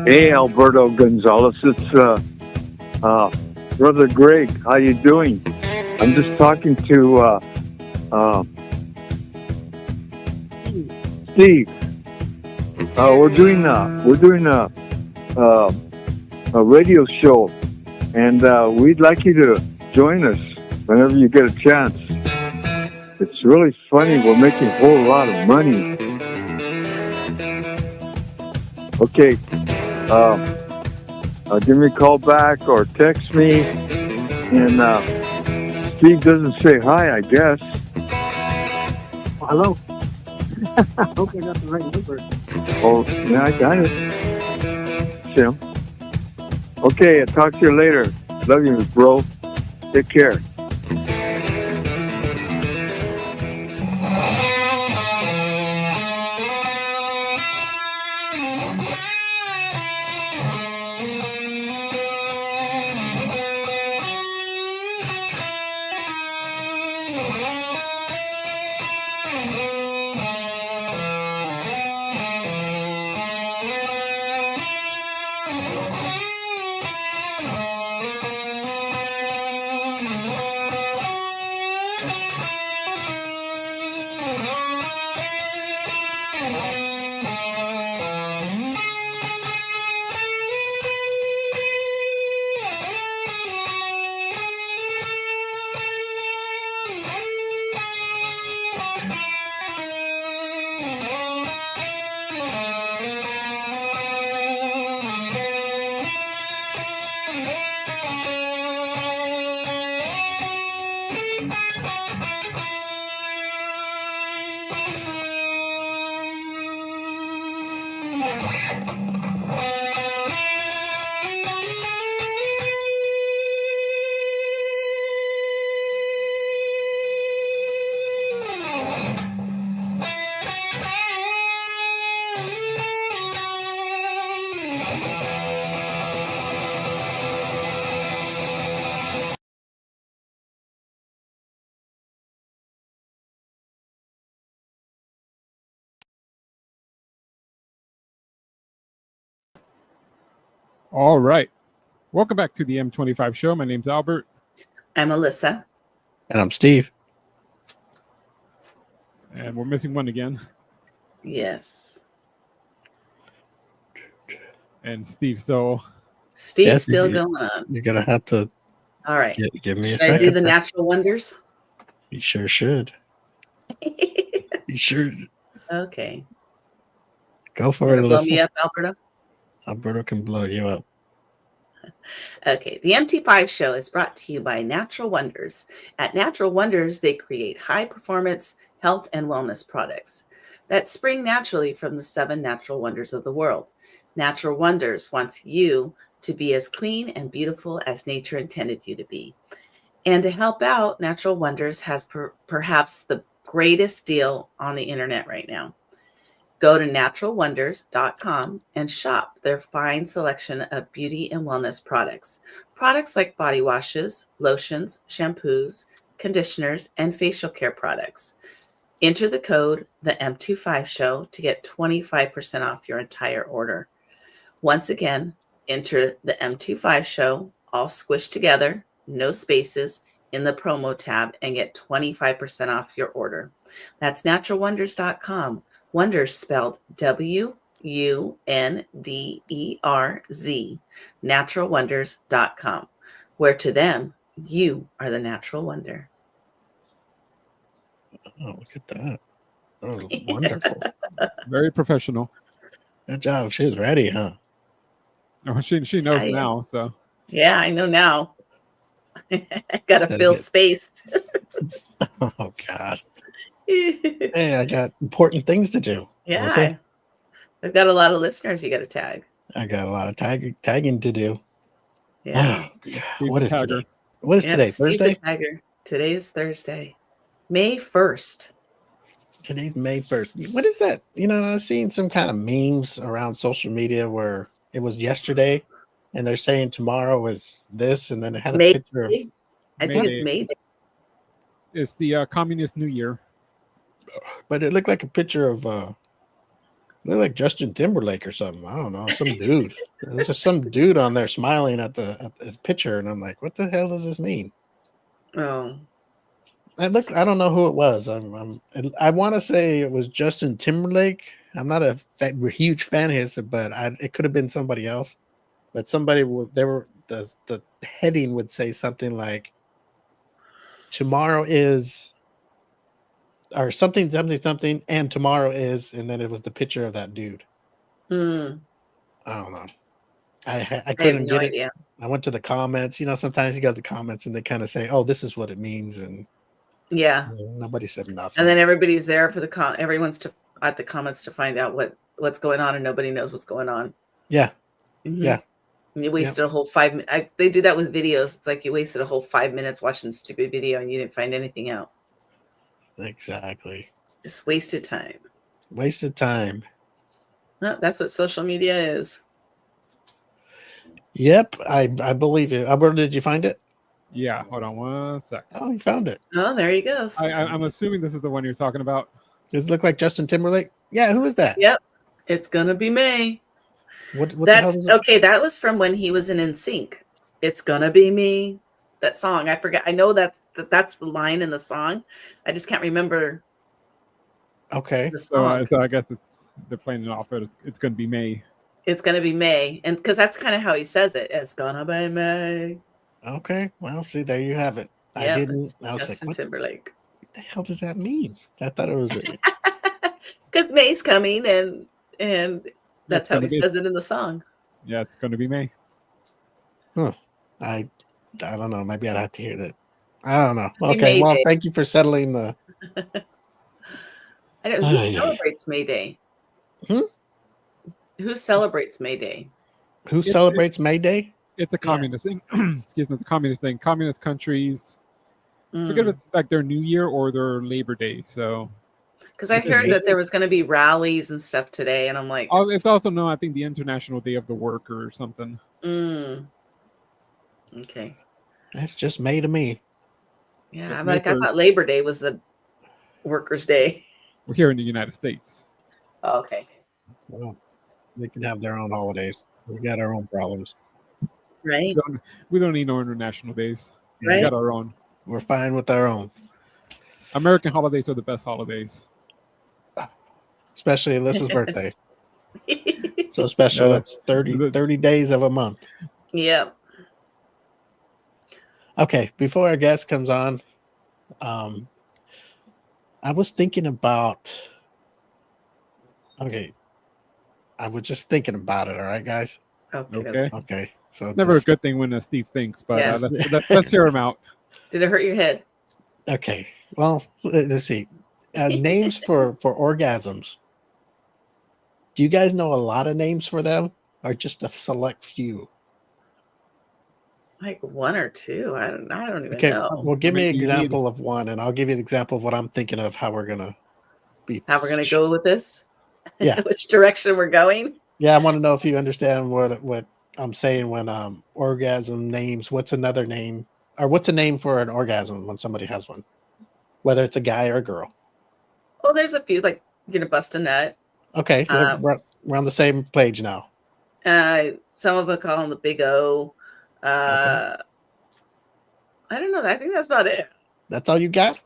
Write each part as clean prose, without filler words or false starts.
Hey, Alberto Gonzalez. It's Brother Greg. How you doing? I'm just talking to Steve. We're doing a radio show, and we'd like you to join us whenever you get a chance. It's really funny. We're making a whole lot of money. Okay. Give me a call back or text me. And Steve doesn't say hi, I guess. Hello. I hope I got the right number. Oh, yeah, I got it. Tim. Okay, I'll talk to you later. Love you, bro. Take care. All right. Welcome back to the M25 show. My name's Albert. I'm Alyssa. And I'm Steve. And we're missing one again. Yes. And Steve, so... Steve's still going on. You're going to have to... All right. Give me a should second. I do the natural wonders? You sure should. You sure. Okay. Go for it, Alyssa. Blow me up, Alberto? Alberto can blow you up. Okay, the MT5 show is brought to you by Natural Wonders. At Natural Wonders, they create high-performance health and wellness products that spring naturally from the 7 natural wonders of the world. Natural Wonders wants you to be as clean and beautiful as nature intended you to be. And to help out, Natural Wonders has perhaps the greatest deal on the internet right now. Go to naturalwonders.com and shop their fine selection of beauty and wellness products. Products like body washes, lotions, shampoos, conditioners, and facial care products. Enter the code the M25 show to get 25% off your entire order. Once again, enter the M25 show, all squished together, no spaces, in the promo tab and get 25% off your order. That's naturalwonders.com. Wonders spelled WUNDERZ. Naturalwonders.com, where to them, you are the natural wonder. Oh, look at that. Oh, wonderful. Very professional. Good job. She was ready, huh? Oh, she knows now, so. Yeah, I know now. I got to fill space. Oh, God. Hey, I got important things to do. Yeah. I've got a lot of listeners you got to tag. I got a lot of tagging to do. Yeah. Oh, what is today? What is today? Thursday? Today is Thursday. May 1st. Today's May 1st. What is that? You know, I've seen some kind of memes around social media where it was yesterday and they're saying tomorrow is this, and then it had a picture of... I think it's May Day. It's the Communist New Year. But it looked like a picture of Look like Justin Timberlake or something. I don't know. Some dude. There's just some dude on there smiling at his picture, and I'm like, what the hell does this mean? Oh, I don't know who it was. I want to say it was Justin Timberlake. I'm not a huge fan of his, but it could have been somebody else. But somebody the heading would say something like, tomorrow is, or something, and tomorrow is, and then it was the picture of that dude. hmm. I don't know. I I have couldn't no get it. idea. I went to the comments. Sometimes you go to the comments and they kind of say, "Oh, this is what it means," and Yeah. nobody said And nothing. then everybody's there for everyone's at the comments to find out what's going on, and nobody knows what's going on. Yeah, Mhm. yeah. And you wasted a whole 5 minutes. They do that with videos. It's like you wasted a whole 5 minutes watching the stupid video and you didn't find anything out. Exactly. Just wasted time. Wasted time. Well, that's what social media is. Yep, I believe it. Where did you find it? Yeah, hold on one sec. Oh, you found it. Oh, there he goes. I'm assuming this is the one you're talking about. Does it look like Justin Timberlake? Yeah, who is that? Yep. It's gonna be me. What the hell is it? Okay. That was from when he was in NSYNC. It's gonna be me. That song. I forget. I know that's the line in the song. I just can't remember Okay. the song. So I guess they're playing it off. It's going to be May. It's gonna be May, and because that's kind of how he says it. It's gonna be May. Okay. Well, see, there you have it. Yep, I was Justin like, what Timberlake. the hell does that mean? I thought it was. Because May's coming, and that's It's how gonna he be- says it in the song. Yeah, it's going to be May. I don't know. Maybe I'd have to hear that. I don't know. Be Okay. May Well, Day. thank you for settling the. I don't know who Ay, ay. celebrates May Day. Hmm? Who celebrates May Day? Who celebrates May Day? It's a communist thing. Excuse me, it's a communist thing. Communist countries, forget if it's like their New Year or their Labor Day. So, Because I It's a heard May that Day? there was going to be rallies and stuff today, and I'm like, it's also known, I think, the International Day of the Worker or something. Okay, That's just May to me. yeah. It's I'm May like, I 1st. thought Labor Day was the Workers' Day. We're here in the United States. Oh, okay, Well, they can have their own holidays. We got our own problems. right, We don't need no international days. We right. got our own. We're fine with our own, American holidays are the best holidays. especially Alyssa's birthday. So special. Yeah. It's 30 days of a month. Yep. Okay, before our guest comes on, I was thinking about. Okay, I was just thinking about it. All right, guys. Okay. Okay, so Never a just- good thing when Steve thinks, but Yes. let's hear him out. Did it hurt your head? Okay, well, let's see. Names for orgasms. Do you guys know a lot of names for them, or just a select few? Like one or two? I don't even Okay, know. well, give me an Maybe you need- example of one, and I'll give you an example of what I'm thinking of how we're gonna be. How we're gonna go with this? Yeah. Which direction we're going? Yeah, I want to know if you understand what I'm saying when orgasm names. What's another name, or what's a name for an orgasm when somebody has one, whether it's a guy or a girl? Oh, there's a few. Like you're gonna bust a nut. Okay, we're on the same page now. Some of them call them the big O. I don't know. I think that's about it. That's all you got?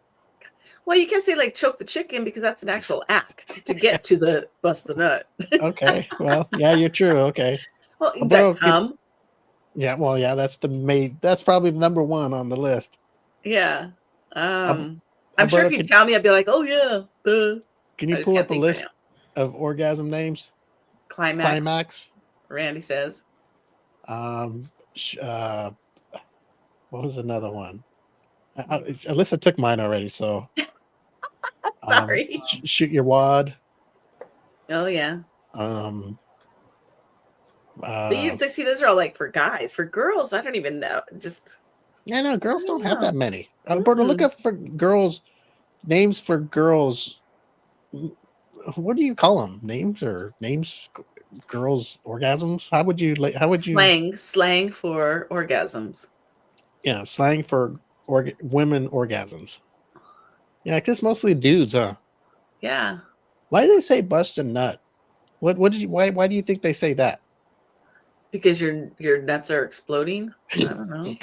Well, you can't say like choke the chicken because that's an actual act to get to the bust the nut. Okay, well, yeah, you're true. Okay, Well, you Well, got come. yeah, well, yeah, that's that's probably the number one on the list. Yeah. I'm Alberto, sure if you tell me, I'd be like, oh yeah. Can I you just pull can't up a think right list now. of orgasm names? Climax. Climax. Randy says. What was another one? Alyssa took mine already, so Sorry. Shoot your wad. Oh yeah. But see, those are all like for guys. For girls, I don't even know. Just Yeah, no, girls don't have Yeah. that many. Alberto, look up for girls names for girls. What do you call them? Names or names? Girls orgasms? How would you slang for orgasms. Yeah, slang for women orgasms. Yeah, because mostly dudes, huh? Yeah. Why do they say bust a nut? What did you? Why do you think they say that? Because your nuts are exploding. I don't know.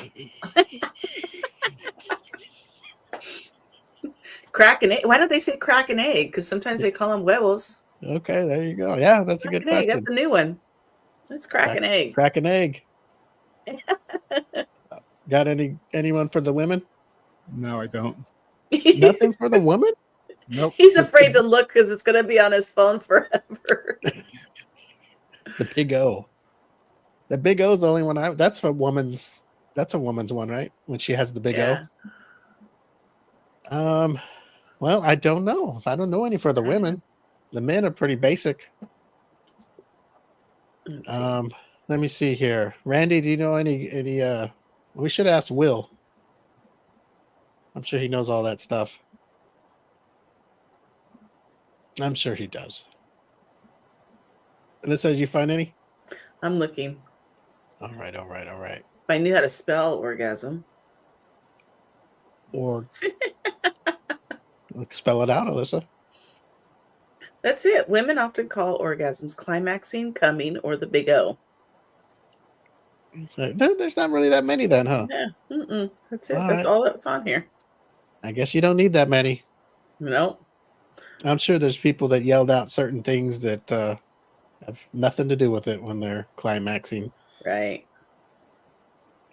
Crack an egg. Why don't they say crack an egg? Because sometimes they call them huevos. Okay, there you go. Yeah, that's a Crack good an egg. question. That's a new one. Let's crack an egg. Crack an egg. Got anyone for the women? No, I don't. Nothing for the woman? Nope. He's afraid to look because it's going to be on his phone forever. The big O. The big O is the only one that's for woman's. That's a woman's one, right? When she has the big Yeah. O. Well, I don't know. I don't know any for the women. The men are pretty basic. Let me see here. Randy, do you know any we should ask Will. I'm sure he knows all that stuff. I'm sure he does. Alyssa, did you find any? I'm looking. All right. If I knew how to spell orgasm. Or spell it out, Alyssa. That's it. Women often call orgasms climaxing, coming, or the big O. There's not really that many then, huh? Yeah. That's it. All That's right. all that's on here. I guess you don't need that many. Nope. I'm sure there's people that yelled out certain things that have nothing to do with it when they're climaxing. Right.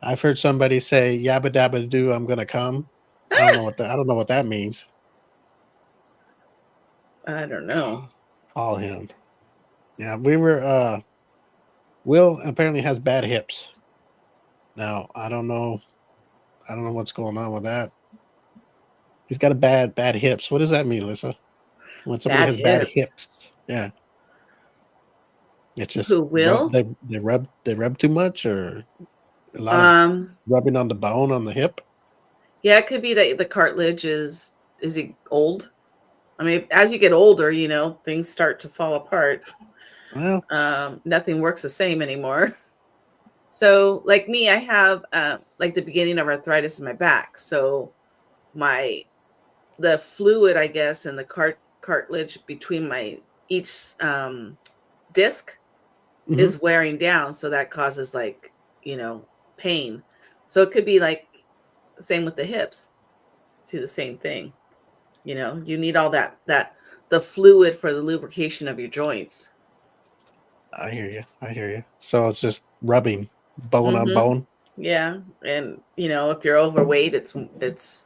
I've heard somebody say "yabba dabba do," I'm gonna come. I don't know what that means. I don't know. Call him. Yeah, we were. Will apparently has bad hips. Now I don't know what's going on with that. He's got a bad hips. What does that mean, Alyssa? When somebody has bad hips, yeah. It's just Who will? They rub too much, or a lot of rubbing on the bone on the hip. Yeah, it could be that the cartilage is he old? I mean, as you get older, things start to fall apart. Well, nothing works the same anymore. So, like me, I have like the beginning of arthritis in my back. So, the fluid, I guess, and the cartilage between my each disc is wearing down, so that causes pain. So it could be like the same with the hips, to the same thing. You need all that the fluid for the lubrication of your joints. I hear you. So it's just rubbing bone on bone. Yeah, and if you're overweight, it's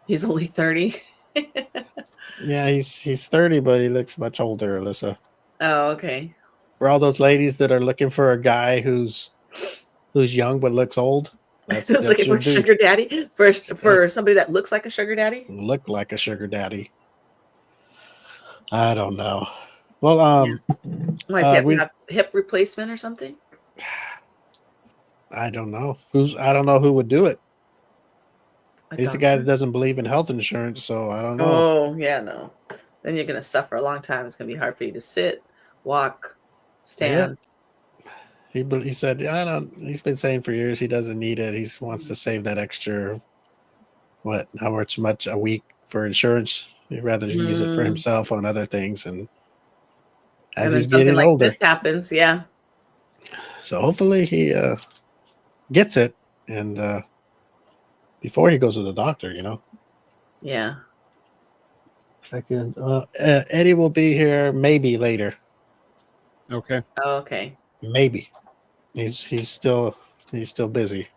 he's only 30. Yeah, he's 30, but he looks much older, Alyssa. Oh, okay. For all those ladies that are looking for a guy who's young but looks old, that's looking for a sugar daddy, for somebody that looks like a sugar daddy. Look like a sugar daddy. I don't know. Well, Why does he have hip replacement or something? I don't know. I don't know who would do it. He's the guy that doesn't believe in health insurance, so I don't know. Oh, yeah, no. Then you're going to suffer a long time. It's going to be hard for you to sit, walk, stand. Yeah. He said, he's been saying for years he doesn't need it. He wants to save that extra, how much a week for insurance. He'd rather use it for himself on other things. And as he's getting like older, this happens, yeah. So hopefully he gets it, and before he goes to the doctor, Yeah. Eddie will be here maybe later. Okay. Oh, okay. Maybe. He's still busy.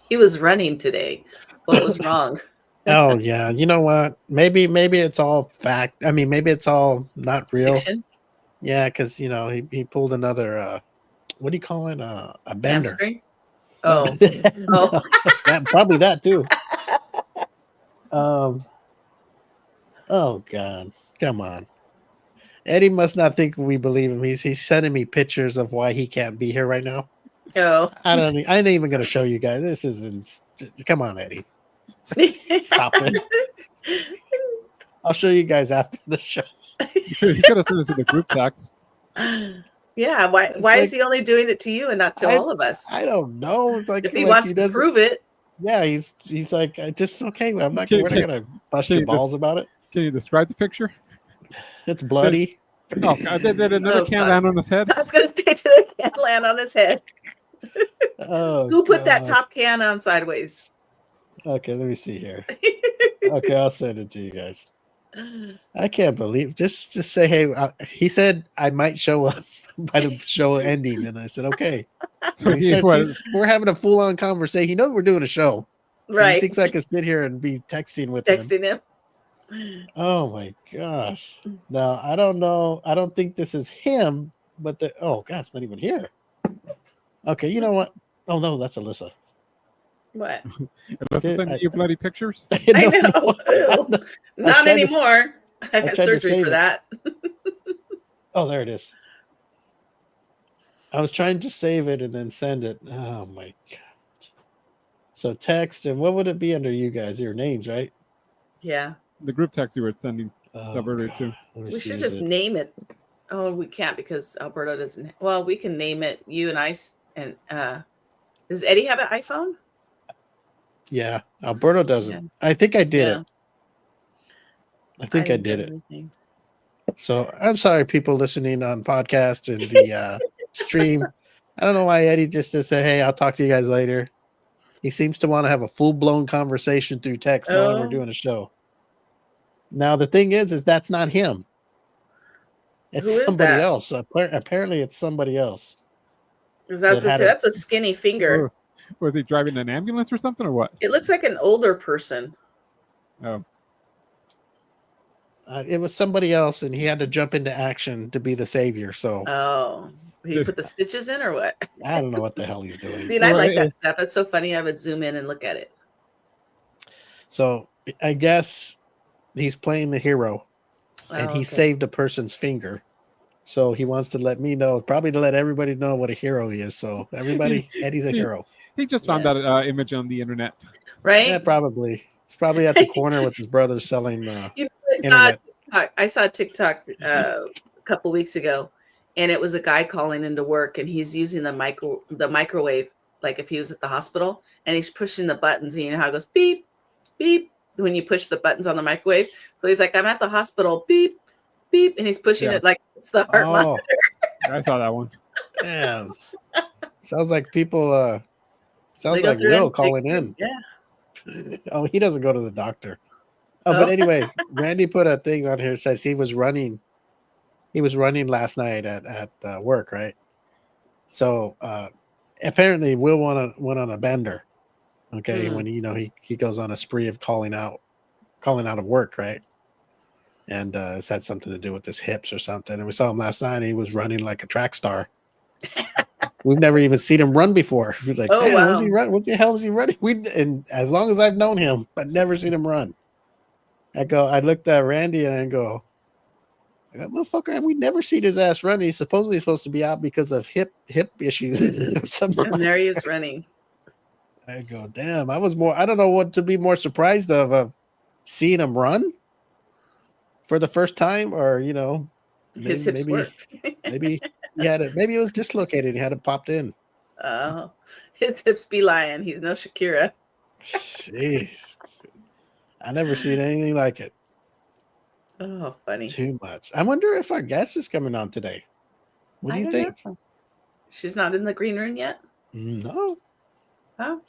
He was running today. What was wrong? Oh yeah. You know what? Maybe it's all fact. I mean, maybe it's all not real. Fiction? Yeah, because he pulled another what do you call it? A bender. Hamstring? Oh. Oh. Probably that too. Oh God. Come on. Eddie must not think we believe him. He's sending me pictures of why he can't be here right now. Oh. I ain't even gonna show you guys. This isn't. Come on, Eddie. Stop it. I'll show you guys after the show. You could have sent it to the group text. Yeah, why is he only doing it to you and not to all of us? I don't know. It's like if he wants to prove it. Yeah, he's like, just okay. We're not gonna bust your balls about it. Can you describe the picture? It's bloody. Oh, did another Oh, can God. land on his head? I was going to say to the can land on his head. Oh, Who put that gosh. top can on sideways? Okay, let me see here. Okay, I'll send it to you guys. I can't believe. Just say, hey. He said I might show up by the show ending, and I said okay. So He he starts, was. we're having a full on conversation. He knows we're doing a show. He Right. thinks I can sit here and be texting with him. Texting him. Oh my gosh. Now I don't know. I don't think this is him, but oh God, it's not even here. Okay, you know what? Oh no, that's Alyssa. What? Alyssa sending you bloody pictures? I know. Ew. Not anymore. I've had surgery for that. Oh, there it is. I was trying to save it and then send it. Oh my God. So text, and what would it be under you guys? Your names, right? Yeah. The group text you were sending Oh, earlier too. We should just name it. Oh, we can't because Alberto doesn't. Well, we can name it. You and I. And does Eddie have an iPhone? Yeah, Alberto doesn't. Yeah. I think I did it. I think I did it. Anything. So I'm sorry, people listening on podcast and the stream. I don't know why Eddie just said, "Hey, I'll talk to you guys later." He seems to want to have a full-blown conversation through text, knowing we're doing a show. Now the thing is that's not him. It's somebody else. Apparently, it's somebody else. That's a skinny finger. Was he driving an ambulance or something, or what? It looks like an older person. Oh. It was somebody else, and he had to jump into action to be the savior. So. Oh. He put the stitches in or what? I don't know what the hell he's doing. See, and I like that stuff. It's so funny. I would zoom in and look at it. So I guess he's playing the hero, and he saved a person's finger. So he wants to let me know, probably to let everybody know what a hero he is. So everybody, Eddie's a hero. He just found that image on the internet. Right? Yeah, probably. It's probably at the corner with his brother selling internet. I saw TikTok a couple weeks ago. And it was a guy calling into work, and he's using the microwave, like if he was at the hospital, and he's pushing the buttons. And you know how it goes beep, beep when you push the buttons on the microwave. So he's like, I'm at the hospital, beep, beep, and he's pushing it like it's the heart monitor. I saw that one. Damn. Sounds like people. Sounds like Will calling in. Yeah. Oh, he doesn't go to the doctor. Oh, but anyway, Randy put a thing on here that says he was running. He was running last night at work, right? So apparently Will went on a bender. Okay, when he goes on a spree of calling out of work, right? And it's had something to do with his hips or something. And we saw him last night, and he was running like a track star. We've never even seen him run before. He was like, "Oh, wow. Was he run? What the hell is he running?" And as long as I've known him, but never seen him run. I looked at Randy and I go, motherfucker, we never seen his ass run. He's supposedly supposed to be out because of hip issues. And there he is running. I go, damn. I don't know what to be more surprised of seeing him run for the first time, or his hips worked. maybe maybe it was dislocated. He had it popped in. Oh, his hips be lying. He's no Shakira. Jeez. I never seen anything like it. Oh, funny. Too much. I wonder if our guest is coming on today. What do you think? Know. She's not in the green room yet? No. Oh.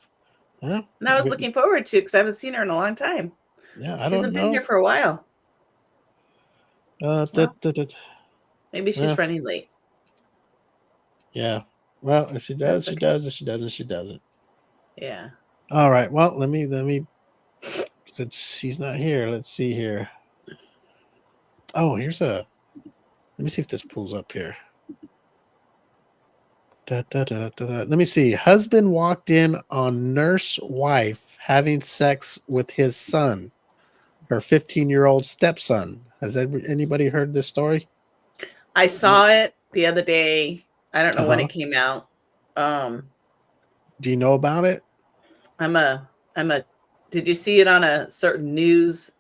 Yeah. And I was looking forward to because I haven't seen her in a long time. Yeah, she hasn't been here for a while. Maybe she's running late. Yeah. Well, if she does, she does. If she doesn't, she doesn't. Yeah. All right. Well, let me since she's not here, let's see here. Oh, let me see if this pulls up here. Let me see. Husband walked in on nurse wife having sex with his son, her 15-year-old stepson. Has anybody heard this story? I saw it the other day. I don't know when it came out. Do you know about it? Did you see it on a certain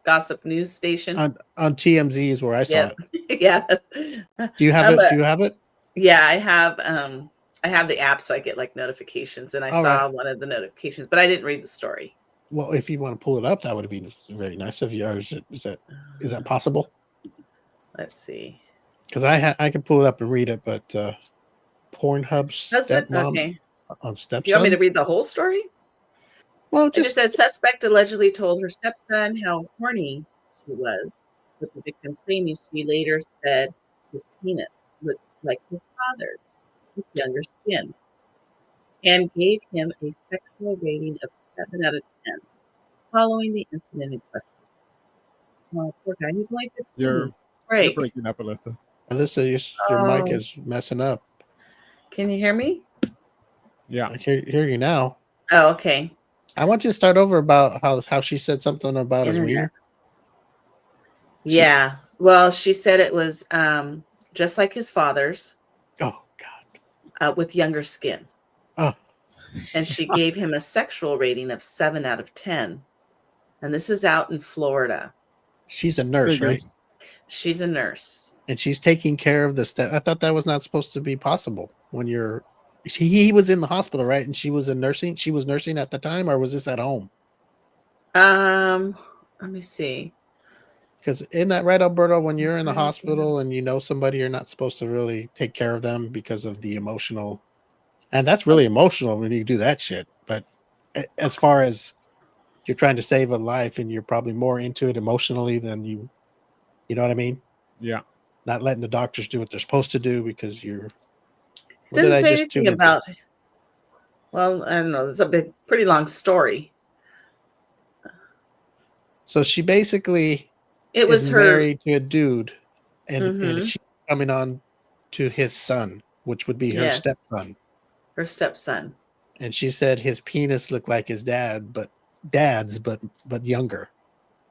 gossip news station? On TMZ is where I saw it. Yeah. Do you have it? Do you have it? Yeah, I have. I have the app, so I get like notifications, and I saw one of the notifications, but I didn't read the story. Well, if you want to pull it up, that would be very nice of you. Is that possible? Let's see. Because I can pull it up and read it, but Pornhub Husband? stepmom Okay. on You want me to stepson. read the whole story? Well, It just just said suspect allegedly told her stepson how horny she was, with the victim claiming she later said his penis looked like his father's with younger skin, and gave him a sexual rating of 7 out of 10 following the incident in question. Oh, poor guy. He's only 15. You're Break. breaking up, Alyssa. Alyssa, your mic Oh, is messing up. can you hear me? Yeah. I can hear you now. Oh, okay. I want you to start over about how she said something about his Internet. wiener. Yeah. Well, she said it was just like his father's, Oh God. with younger skin. Oh, And she gave him a sexual rating of 7 out of 10. And this is out in Florida. she's a nurse, right? Figures. She's a nurse. And she's taking care of the step. I thought that was not supposed to be possible when you're. He was in the hospital, right? And she was nursing. She was nursing at the time, or was this at home? Let me see. Because isn't that right, Alberto? When you're in the Okay. hospital and you know somebody, you're not supposed to really take care of them because of the emotional. And that's really emotional when you do that shit. But as far as you're trying to save a life and you're probably more into it emotionally than you know what I mean? Yeah. Not letting the doctors do what they're supposed to do because you're. What did Didn't I say just anything tune into? about, well, I don't know. It's a pretty long story. So she basically It is was her, married to a dude, and mhm, she's coming on to his son, which would be her yes, stepson. her stepson. And she said his penis looked like his dad's, but younger.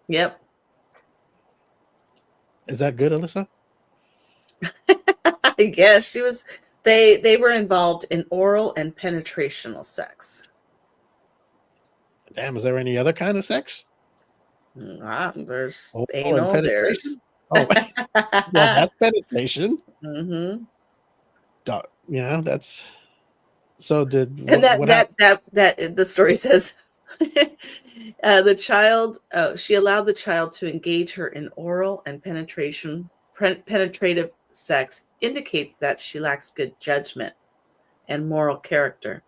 Yep. Is that good, Alyssa? I guess they were involved in oral and penetrational sex. Damn, is there any other kind of sex? There's Oral and anal, there's penetration? Oh, well, that's penetration. mm-hmm. Yeah, that's so. Did And what happened? that the story says the child, she allowed the child to engage her in oral and penetrative sex indicates that she lacks good judgment and moral character.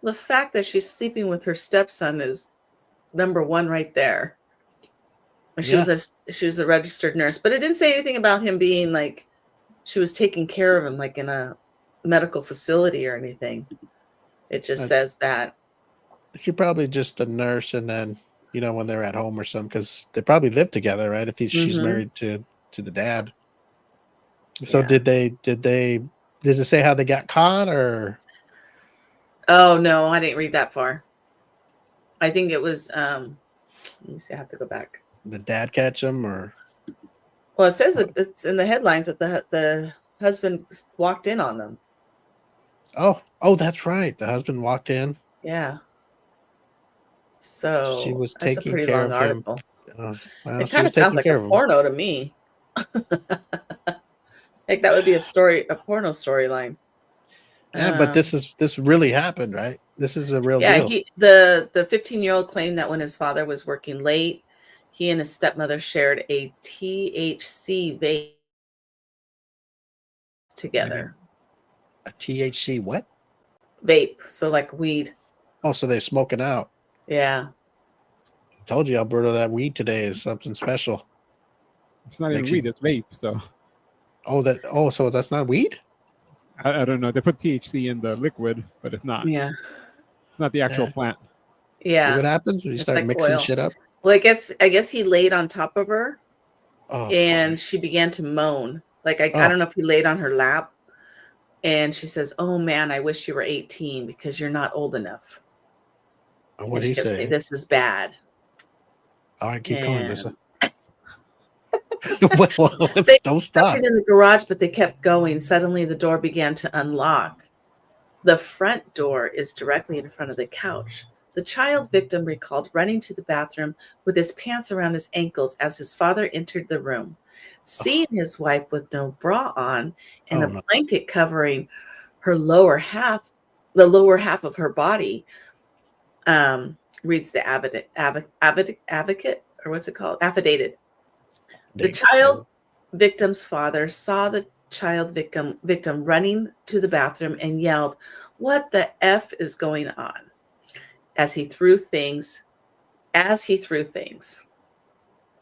The fact that she's sleeping with her stepson is number one right there. She Yeah, was a registered nurse, but it didn't say anything about him being like she was taking care of him like in a medical facility or anything. It just says that she probably just a nurse, and then when they're at home or something, because they probably live together, right? If she's mm-hmm. married to the dad. So Yeah. did it say how they got caught, or? Oh no, I didn't read that far. I think it was let me see, I have to go back. The dad catch him, or? Well, it says it's in the headlines that the husband walked in on them. Oh, that's right. The husband walked in. Yeah. She So was that's a taking pretty care long of him. article. Well, It she kind was of sounds taking like care a of him. porno to me. Like that would be a porno storyline. Yeah, but this really happened, right? This is a real Yeah, deal. the 15-year-old claimed that when his father was working late, he and his stepmother shared a THC vape together. A THC what? Vape, so like weed. Oh, so they're smoking out. Yeah. I told you, Alberto, that weed today is something special. It's not even weed, it's vape. So so that's not weed? I don't know. They put THC in the liquid, but it's not. Yeah. It's not the actual Yeah. plant. Yeah. See what happens when you It's start like mixing oil. shit up? Well, I guess he laid on top of her and boy. she began to moan. Like I don't know if he laid on her lap, and she says, "Oh man, I wish you were 18 because you're not old enough." What'd he say? This is bad. All right, keep going, Lisa. They Don't stop. in the garage, but they kept going. Suddenly, the door began to unlock. The front door is directly in front of the couch. The child victim recalled running to the bathroom with his pants around his ankles as his father entered the room. Seeing his wife with no bra on and a blanket covering her lower half, the lower half of her body, reads the advocate, or what's it called? Affidavit. The child victim's father saw the child victim running to the bathroom and yelled, "What the F is going on?" as he threw things.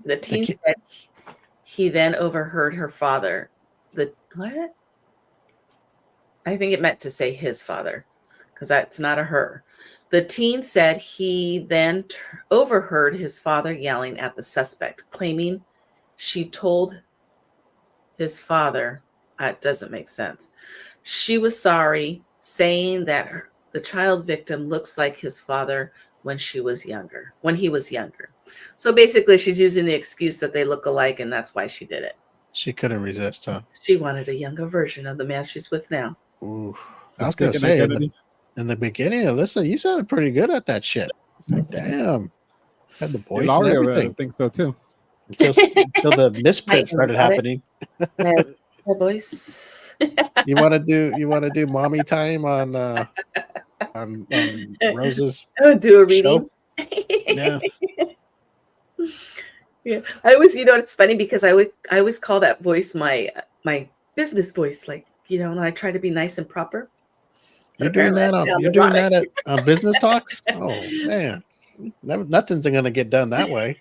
The teen ki- said he then overheard her father. The what? I think it meant to say his father, because that's not a her. The teen said he then overheard his father yelling at the suspect, claiming she told his father. It doesn't make sense. She was sorry, saying that the child victim looks like his father when he was younger. So basically, she's using the excuse that they look alike, and that's why she did it. She couldn't resist, huh? She wanted a younger version of the man she's with now. Ooh. I was gonna say in the beginning, Alyssa, you sounded pretty good at that shit. Like, damn, had the voice and everything. I think so too. Until the misprint started happening. My voice. You want to do mommy time on Rose's do a reading. Yeah. Yeah. I always, it's funny because I always call that voice my business voice, like, and I try to be nice and proper. You're doing that on business talks? Oh man. Nothing's gonna get done that way.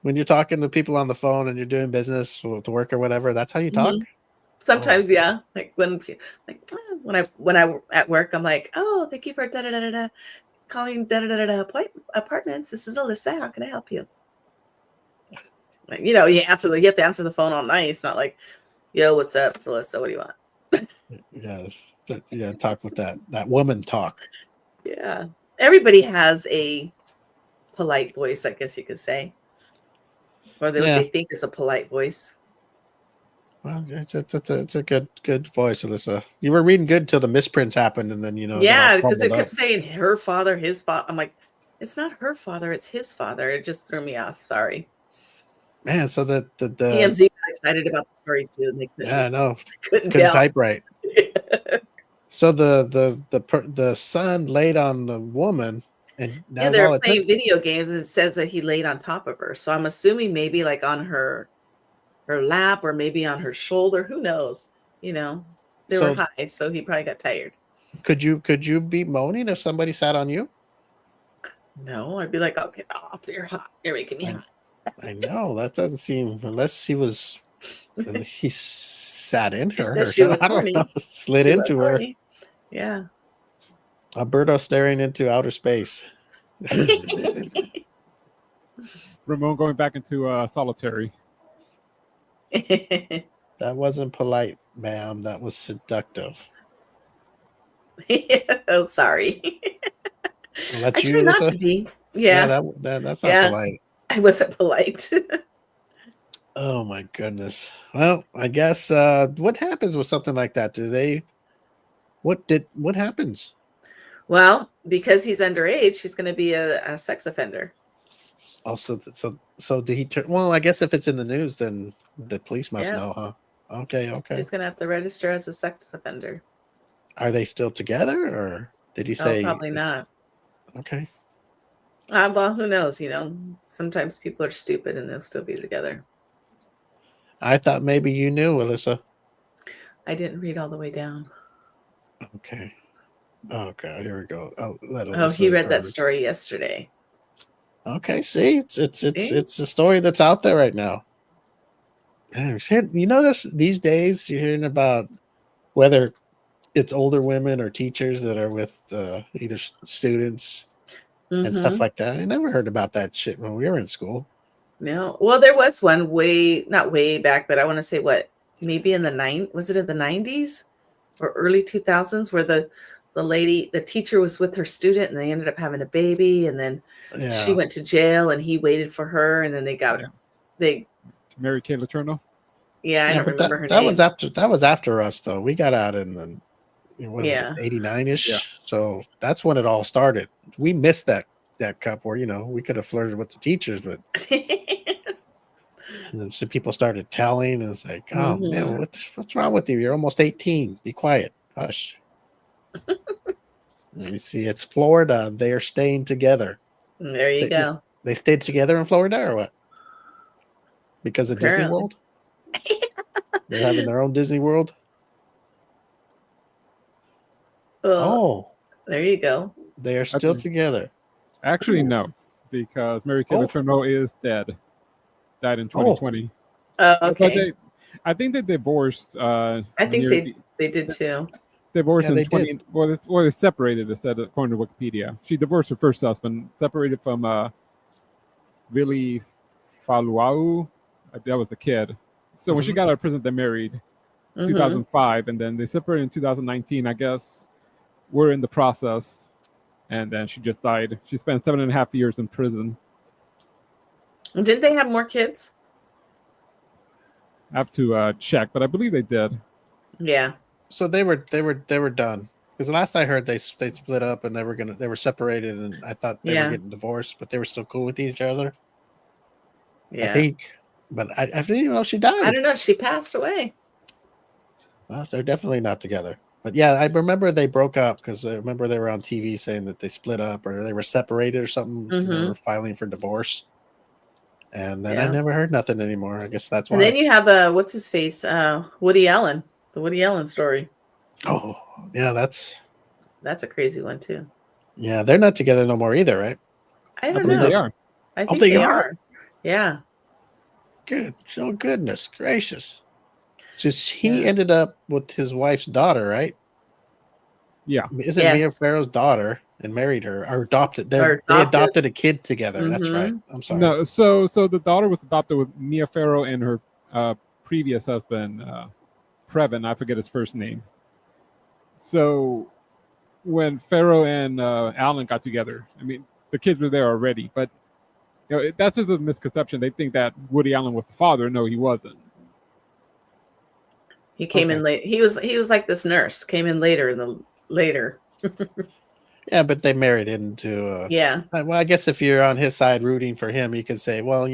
When you're talking to people on the phone and you're doing business with work or whatever, that's how you talk? Sometimes, yeah. Like when I at work, I'm like, "Oh, thank you for calling apartments. This is Alyssa. How can I help you?" Like, you have to answer the phone all nice, not like, "Yo, what's up? It's Alyssa. What do you want?" Yeah, talk with that woman talk. Yeah. Everybody has a polite voice, I guess you could say. Or what they think is a polite voice. Well, it's a good voice, Alyssa. You were reading good till the misprints happened, and then Yeah, because it kept saying her father, his father. I'm like, it's not her father, it's his father. It just threw me off. Sorry. Man, so the TMZ got excited about the story too. And I know. Couldn't type right. So the son laid on the woman, and they're playing video games, and it says that he laid on top of her. So I'm assuming maybe like on her lap or maybe on her shoulder. Who knows? They were high, so he probably got tired. Could you be moaning if somebody sat on you? No, I'd be like, "Oh, get off! You're hot. You're making me hot." I know that doesn't seem, unless he sat in her. Or she was I don't know, slid into her. Yeah. Alberto staring into outer space. Ramon going back into solitary. That wasn't polite, ma'am. That was seductive. Oh, sorry. Well, that's I try not to be. Yeah. That's not polite. I wasn't polite. Oh my goodness. Well, I guess what happens with something like that? What happens? Well, because he's underage, he's going to be a sex offender. Also, so did he turn? Well, I guess if it's in the news, then the police must know, huh? Okay. He's going to have to register as a sex offender. Are they still together, or did he say? Probably not. Okay. Well, who knows? Sometimes people are stupid and they'll still be together. I thought maybe you knew, Alyssa. I didn't read all the way down. Okay. Okay, here we go. He read that story yesterday. Okay, see, it's a story that's out there right now. You notice these days you're hearing about whether it's older women or teachers that are with either students and stuff like that. I never heard about that shit when we were in school. No, well, there was one not way back, but I want to say maybe in was it in the 90s or early 2000s, where the teacher was with her student and they ended up having a baby, and then she went to jail and he waited for her, and then they Mary Kay Letourneau. Yeah, I don't remember her name. That was after us though. We got out in the 89-ish. Yeah. So that's when it all started. We missed that cup where we could have flirted with the teachers, but and then some people started telling, and it's like, oh man, what's wrong with you? You're almost 18. Be quiet. Hush. Let me see. It's Florida. They are staying together. There you go. They stayed together in Florida, or what? because of Disney Apparently. World. They're having their own Disney World. Well, Oh, there you go. they are still together. Actually, no, because Mary Kay Oh. Letourneau is dead. Died in Oh. 2020. Oh, But okay. I think they divorced. I think near they did too. divorced Yeah, in they 20. did. Well, they separated. It said according to Wikipedia. She divorced her first husband, separated from Vili Faluau. That was the kid. So when she Mhm. got out of prison, they married. Mhm. 2005, and then they separated in 2019. I guess we're in the process, and then she just died. She spent 7.5 years in prison. Didn't they have more kids? I have to check, but I believe they did. Yeah. So they were done. Because the last I heard, they split up and they were separated, and I thought they were Yeah. getting divorced, but they were still cool with each other. I Yeah. think, but I didn't even know she I died. don't know. She passed away. Well, they're definitely not together. But yeah, I remember they broke up because I remember they were on TV saying that they split up or they were separated or something. They Mhm. were filing for divorce, and then I Yeah. never heard nothing anymore. I guess that's And then why. you have what's his face? Woody Allen. The Woody Allen story. Oh, yeah, that's That's a crazy one too. yeah. They're not together no more either, right? I I don't believe know. they are. I Oh, think they they are? are. Yeah. Good. Oh, goodness gracious. Just he Yeah. ended up with his wife's daughter, right? Yeah. Isn't Mia Yes. Farrow's daughter and married her or adopted? Or They adopted. adopted a kid together. That's right. Mhm. I'm sorry. No, so the daughter was adopted with Mia Farrow and her previous husband, Previn. I forget his first name. So when Farrow and Alan got together, I mean, the kids were there already, but that's just a misconception. They think that Woody Allen was the father. No, he wasn't. He came Okay. in late. He was like this nurse. Came in later. Yeah, but they married into. Yeah. Well, I guess if you're on his side rooting for him, you could say, well,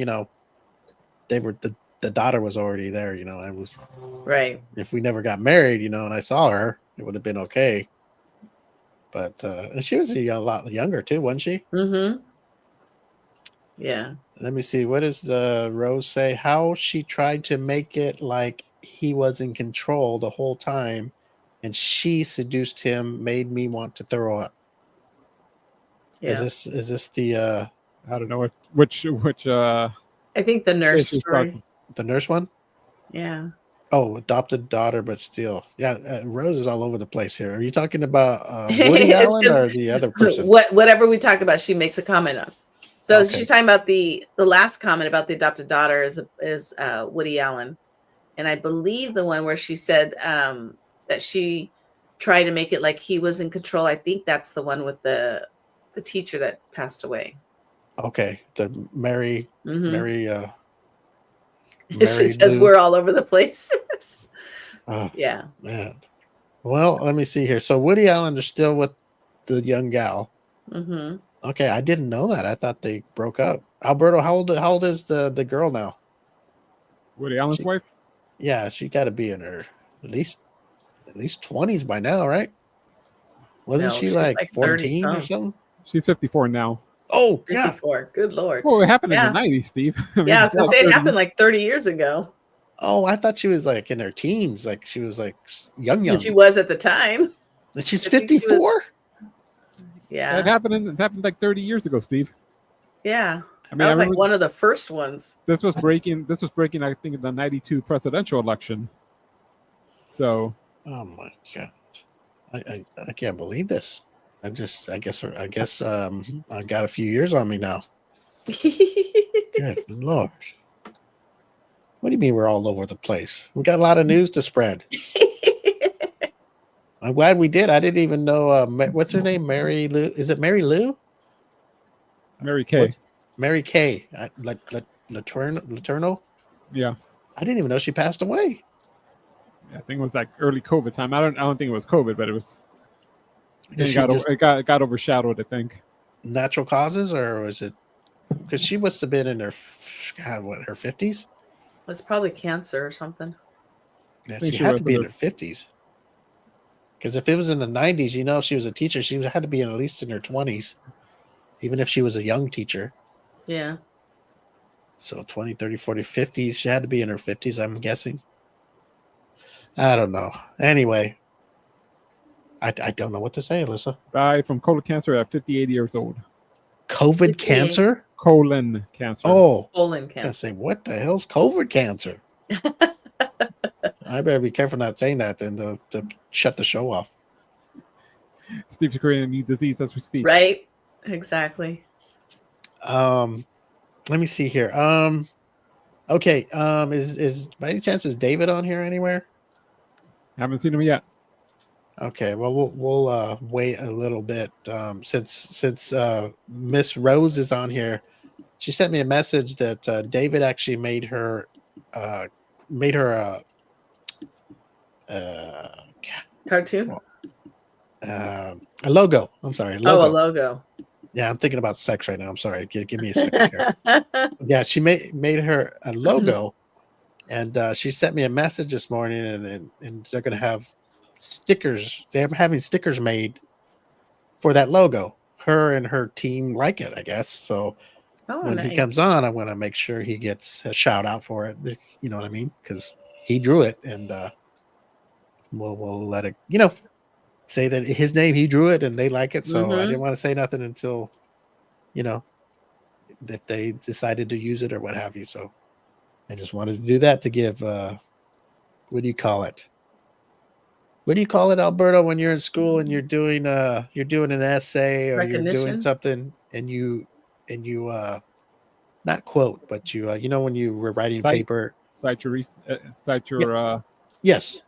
they were the daughter was already there. I was Right. if we never got married, and I saw her, it would have been okay. But and she was a lot younger too, wasn't she? Mhm. Yeah. Let me see. What does Rose say? How she tried to make it like he was in control the whole time, and she seduced him, made me want to throw up. Yeah. Is this the I don't know which I think the nurse she's story. talking. the nurse one? Yeah. Oh, adopted daughter, but still, yeah. Rose is all over the place here. Are you talking about Woody It's Allen 'cause or the other person? whatever we talk about, she makes a comment on. So Okay. she's talking about the last comment about the adopted daughter is Woody Allen, and I believe the one where she said that she tried to make it like he was in control. I think that's the one with the teacher that passed away. Okay, the Mary Mhm. She Mary says Lou. we're all over the place. Oh Yeah. man. Well, let me see here. So Woody Allen is still with the young gal. Mhm. Okay, I didn't know that. I thought they broke up. Alberto, how old is the girl now? Woody Allen's She, wife. yeah, she got to be in her at least 20s by now, right? Wasn't No, she she's like like 30 14 or some. something? She's 54 now. Oh, God. 54. Good Lord. Well, it happened in the Yeah. 90s, Steve. I Yeah, I mean, was gonna that's say it 30. happened like 30 years ago. Oh, I thought she was like in her teens. Like she was like And she young. was at the time. And she's I think she was 54? That yeah. happened like 30 years ago, Steve. Yeah. I mean, That I was like remember one of the first ones. this was breaking. This was breaking. I think in the '92 presidential election. So Oh my God. I can't believe this. I guess I got a few years on me now. Good Lord. What do you mean we're all over the place? We got a lot of news to spread. I'm glad we did. I didn't even know what's her name? Mary Lou. Is it Mary Lou? Mary Kay. What's Mary Kay? Letourneau? Yeah, I didn't even know she passed away. I think it was like early COVID time. I don't think it was COVID, but it was. Did she just It got overshadowed. I think. natural causes, or was it because she must have been in her her 50s? It's probably cancer or something. Yeah, I think she she had was to be in in her 50s. Because if it was in the 90s, she was a teacher, she had to be at least in her 20s, even if she was a young teacher. Yeah. So 20, 30, 40, 50s. She had to be in her 50s, I'm guessing. I don't know. Anyway, I don't know what to say, Alyssa. Died from colon cancer at 58 years old. COVID cancer? Colon cancer. Oh, Colon I cancer. say, what the hell's COVID cancer? I better be careful not saying that, then to shut the show off. Steve's creating a new disease as we speak. Right? Exactly. Let me see here. Okay. Is by any chance is David on here anywhere? Haven't seen him yet. Okay, well we'll wait a little bit. Since Miss Rose is on here, she sent me a message that David actually made her a Cartoon? a logo. I'm sorry, Oh, a logo. logo. Yeah, I'm thinking about sex right now. I'm sorry. Give me a second here. Yeah, she made her a logo, and she sent me a message this morning, and they're gonna have stickers. They're having stickers made for that logo. Her and her team like it, I guess. So Oh, when nice. he comes on, I want to make sure he gets a shout out for it. You know what I mean? Because he drew it, and we'll let it. Say that his name, he drew it, and they like it. So I didn't want to say nothing until, if they decided to use it or what have you. So I just wanted to do that to give. What do you call it? What do you call it, Alberto, when you're in school and you're doing an essay or you're doing something and you not quote, but you when you were writing paper. Cite your Yes.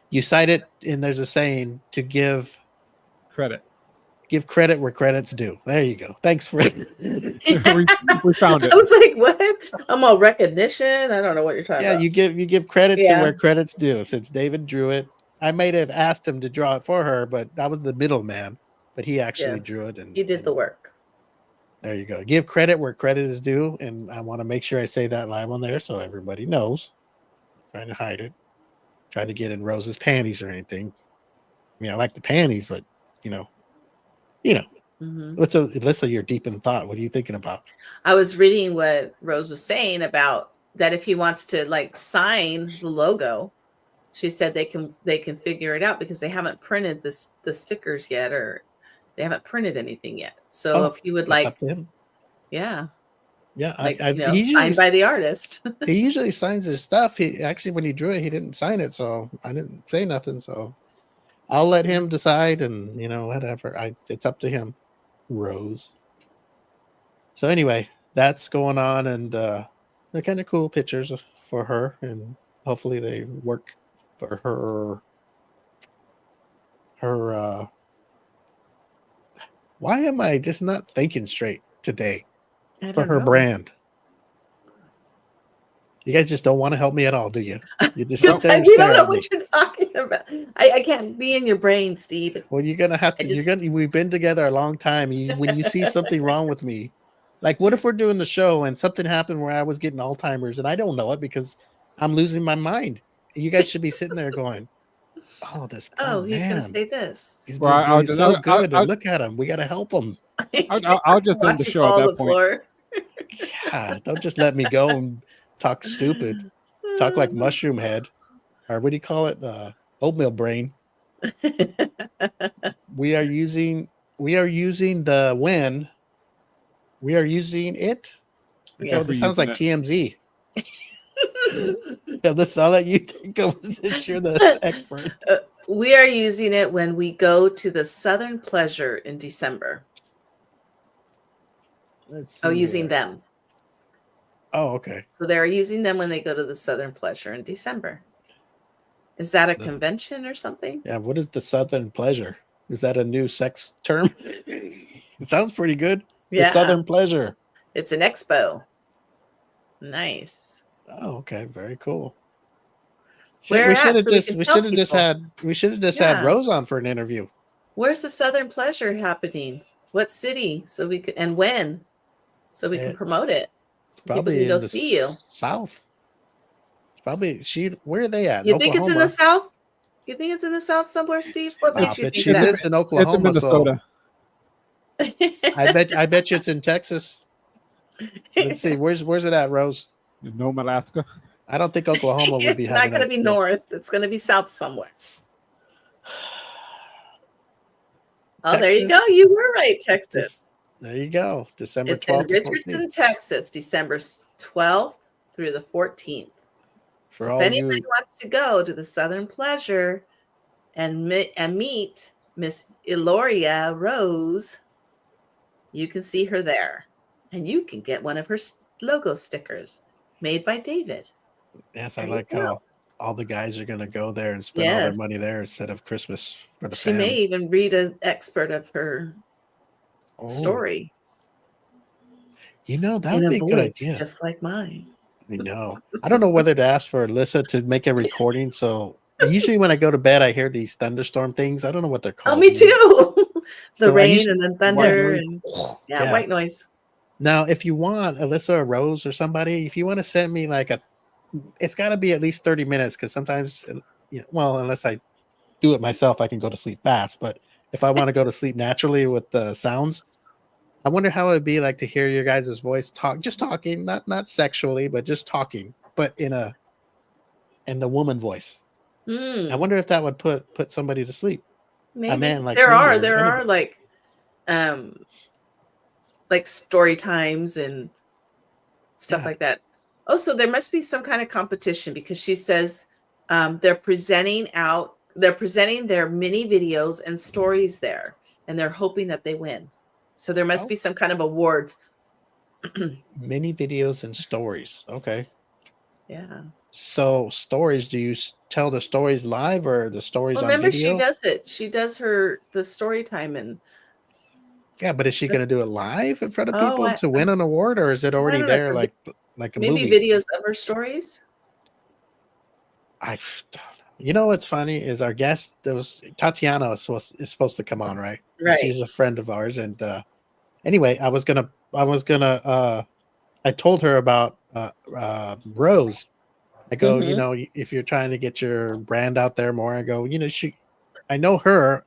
You cite it, and there's a saying to give credit. Give credit where credit's due. There you go. Thanks for it. we found it. I was like, what? I'm all recognition. I don't know what you're talking about. Yeah, you give credit to where credit's due. Since David drew it, I might have asked him to draw it for her, but I was the middleman. But he actually drew it, and he did the work. There you go. Give credit where credit is due, and I want to make sure I say that live on there so everybody knows. I'm trying to hide it. Trying to get in Rose's panties or anything. I mean, I like the panties, but Alyssa, you're deep in thought. What are you thinking about? I was reading what Rose was saying about that if he wants to sign the logo, she said they can figure it out because they haven't printed the stickers yet, or they haven't printed anything yet. So if you would like, yeah. Signed by the artist. He usually signs his stuff. He actually, when he drew it, he didn't sign it, so I didn't say nothing. So I'll let him decide, and whatever. It's up to him, Rose. So anyway, that's going on, and they're kind of cool pictures for her, and hopefully they work for her. Why am I just not thinking straight today? For her brand. You guys just don't want to help me at all, do you? You just sit there and you stare don't know at what me. you're talking about. I can't be in your brain, Steve. Well, you're gonna have to. We've been together a long time. When you see something wrong with me, like what if we're doing the show and something happened where I was getting Alzheimer's and I don't know it because I'm losing my mind. You guys should be sitting there going, "Oh, this poor he's man. gonna say this. He's been doing so good. And look at him. We got to help him." I'll just end the show at that point. God, don't just let me go and talk stupid. Talk like mushroom head. Or what do you call it? Oatmeal brain. We are using the when. We are using it. Yeah, this sounds like TMZ. I'll let you take over since you're the expert. We are using it when we go to the Southern Pleasure in December. Using them. Oh, okay. So they're using them when they go to the Southern Pleasure in December. Is that a convention or something? Yeah. What is the Southern Pleasure? Is that a new sex term? It sounds pretty good. Yeah. The Southern Pleasure. It's an expo. Nice. Oh, okay. Very cool. We should have just had Rose on for an interview. Where's the Southern Pleasure happening? What city? So we can, and when? So we can promote it. It's probably in the South. It's probably where are they at? You think it's in the South? You think it's in the South somewhere, Steve? What makes you think she lives in Oklahoma. It's in Minnesota. So I bet you it's in Texas. Let's see. Where's it at, Rose? Nome, Alaska. I don't think Oklahoma would be It's having not going to that be stuff. north. It's going to be south somewhere. Oh, there you Texas? go. You were right, Texas. There you go. December It's in 12th to 14th. Richardson, Texas, December 12th through the 14th. For So all if anybody you, wants to go to the Southern Pleasure and meet Miss Eloria Rose, you can see her there. And you can get one of her logo stickers made by David. yes, I There you like go. how all the guys are going to go there and spend all their money there instead of Christmas for the She may family. even read an expert of her Oh, story you know, that in would a be a good voice idea. just like mine. I know. I don't know whether to ask for Alyssa to make a recording. So usually when I go to bed, I hear these thunderstorm things. I don't know what they're called. Oh, me too. The So I rain usually- and then white thunder noise. and Yeah. white noise. Now, if you want Alyssa or Rose or somebody, if you want to send me like it's got to be at least 30 minutes because sometimes, well, unless I do it myself, I can go to sleep fast. But if I want to go to sleep naturally with the sounds, I wonder how it would be like to hear your guys' voice just talking, not sexually, but just talking, but in the woman voice. I wonder if that would put somebody to sleep. Maybe. A man like there me are or like story times and stuff Yeah. like that. Oh, so there must be some kind of competition because she says they're presenting their mini videos and stories there, and they're hoping that they win. So there must be some kind of awards. Mini videos and stories. Okay. Yeah. So stories, do you tell the stories live or the stories Well, on remember, video? she does it. She does the story time and. Yeah, but is she going to do it live in front of Oh, people to win an award, or is it already don't know, there like a maybe movie? videos of her stories. I don't know. You know what's funny is our guest. There was Tatiana is supposed to come on, right? Right. She's a friend of ours, and anyway, I told her about Rose. I go, if you're trying to get your brand out there more, I go, I know her.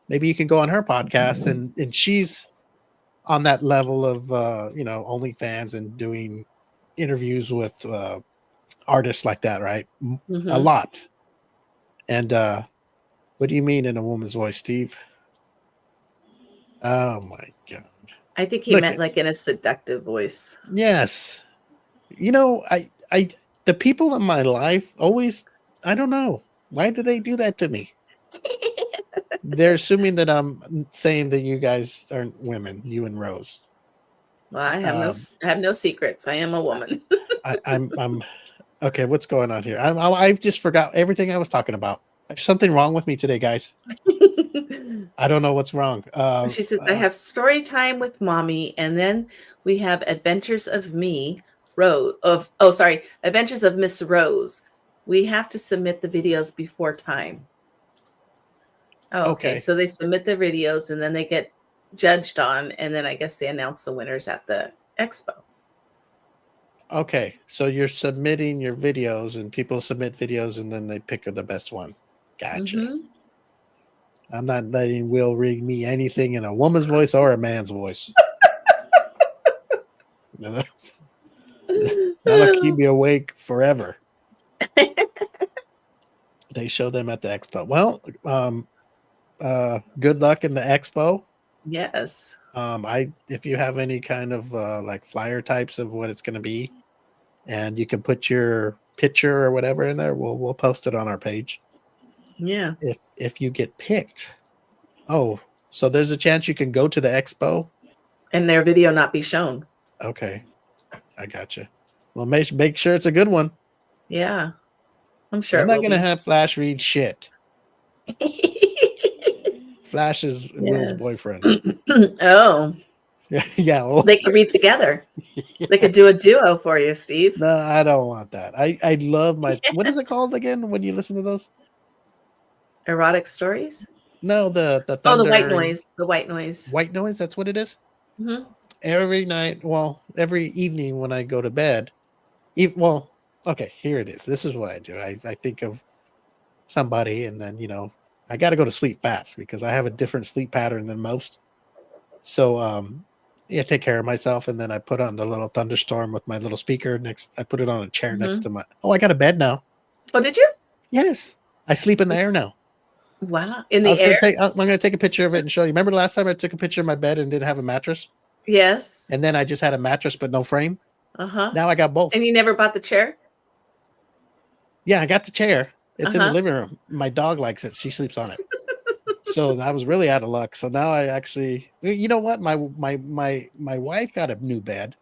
Maybe you can go on her podcast, and she's on that level of OnlyFans and doing interviews with artists like that, right? A lot. And what do you mean in a woman's voice, Steve? Oh my god! I think he meant like in a seductive voice. Yes, the people in my life always, I don't know, why do they do that to me? They're assuming that I'm saying that you guys aren't women, you and Rose. Well, I have no secrets. I am a woman. I'm okay. What's going on here? I've just forgot everything I was talking about. There's something wrong with me today, guys. I don't know what's wrong. She says, I have story time with mommy, and then we have Adventures of Me, Adventures of Miss Rose. We have to submit the videos before time. Oh, okay. So they submit their videos and then they get judged on, and then I guess they announce the winners at the expo. Okay, so you're submitting your videos and people submit videos and then they pick the best one. Gotcha. I'm not letting Will read me anything in a woman's voice or a man's voice. That'll keep me awake forever. They show them at the expo. Well, good luck in the expo. Yes. If you have any kind of like flyer types of what it's going to be, and you can put your picture or whatever in there, we'll post it on our page. Yeah. If you get picked, so there's a chance you can go to the expo and their video not be shown. Okay, I gotcha. Well, make sure it's a good one. Yeah, I'm sure. I'm not going to have Flash read shit. Flash is Will's boyfriend. Oh. Yeah. Well, they could read together. Yeah. They could do a duo for you, Steve. No, I don't want that. I love my, what is it called again when you listen to those? Erotic stories? No, the thunder. Oh, the white noise. The white noise. White noise, that's what it is? Mm-hmm. Every night, every evening when I go to bed, okay, here it is. This is what I do. I think of somebody and then, I got to go to sleep fast because I have a different sleep pattern than most. So yeah, take care of myself, and then I put on the little thunderstorm with my little speaker next. I put it on a chair next Mhm. to my. Oh, I got a bed now. Oh, did you? Yes, I sleep in the air now. Wow. In I the was gonna air? take. I'm gonna take a picture of it and show you. Remember last time I took a picture of my bed and didn't have a mattress, Yes. and then I just had a mattress but no frame. Uh-huh. Now I got both. And you never bought the chair? Yeah, I got the chair. It's in the Uh-huh. living room. My dog likes it. She sleeps on it. So I was really out of luck. So now I actually, you know what? My wife got a new bed,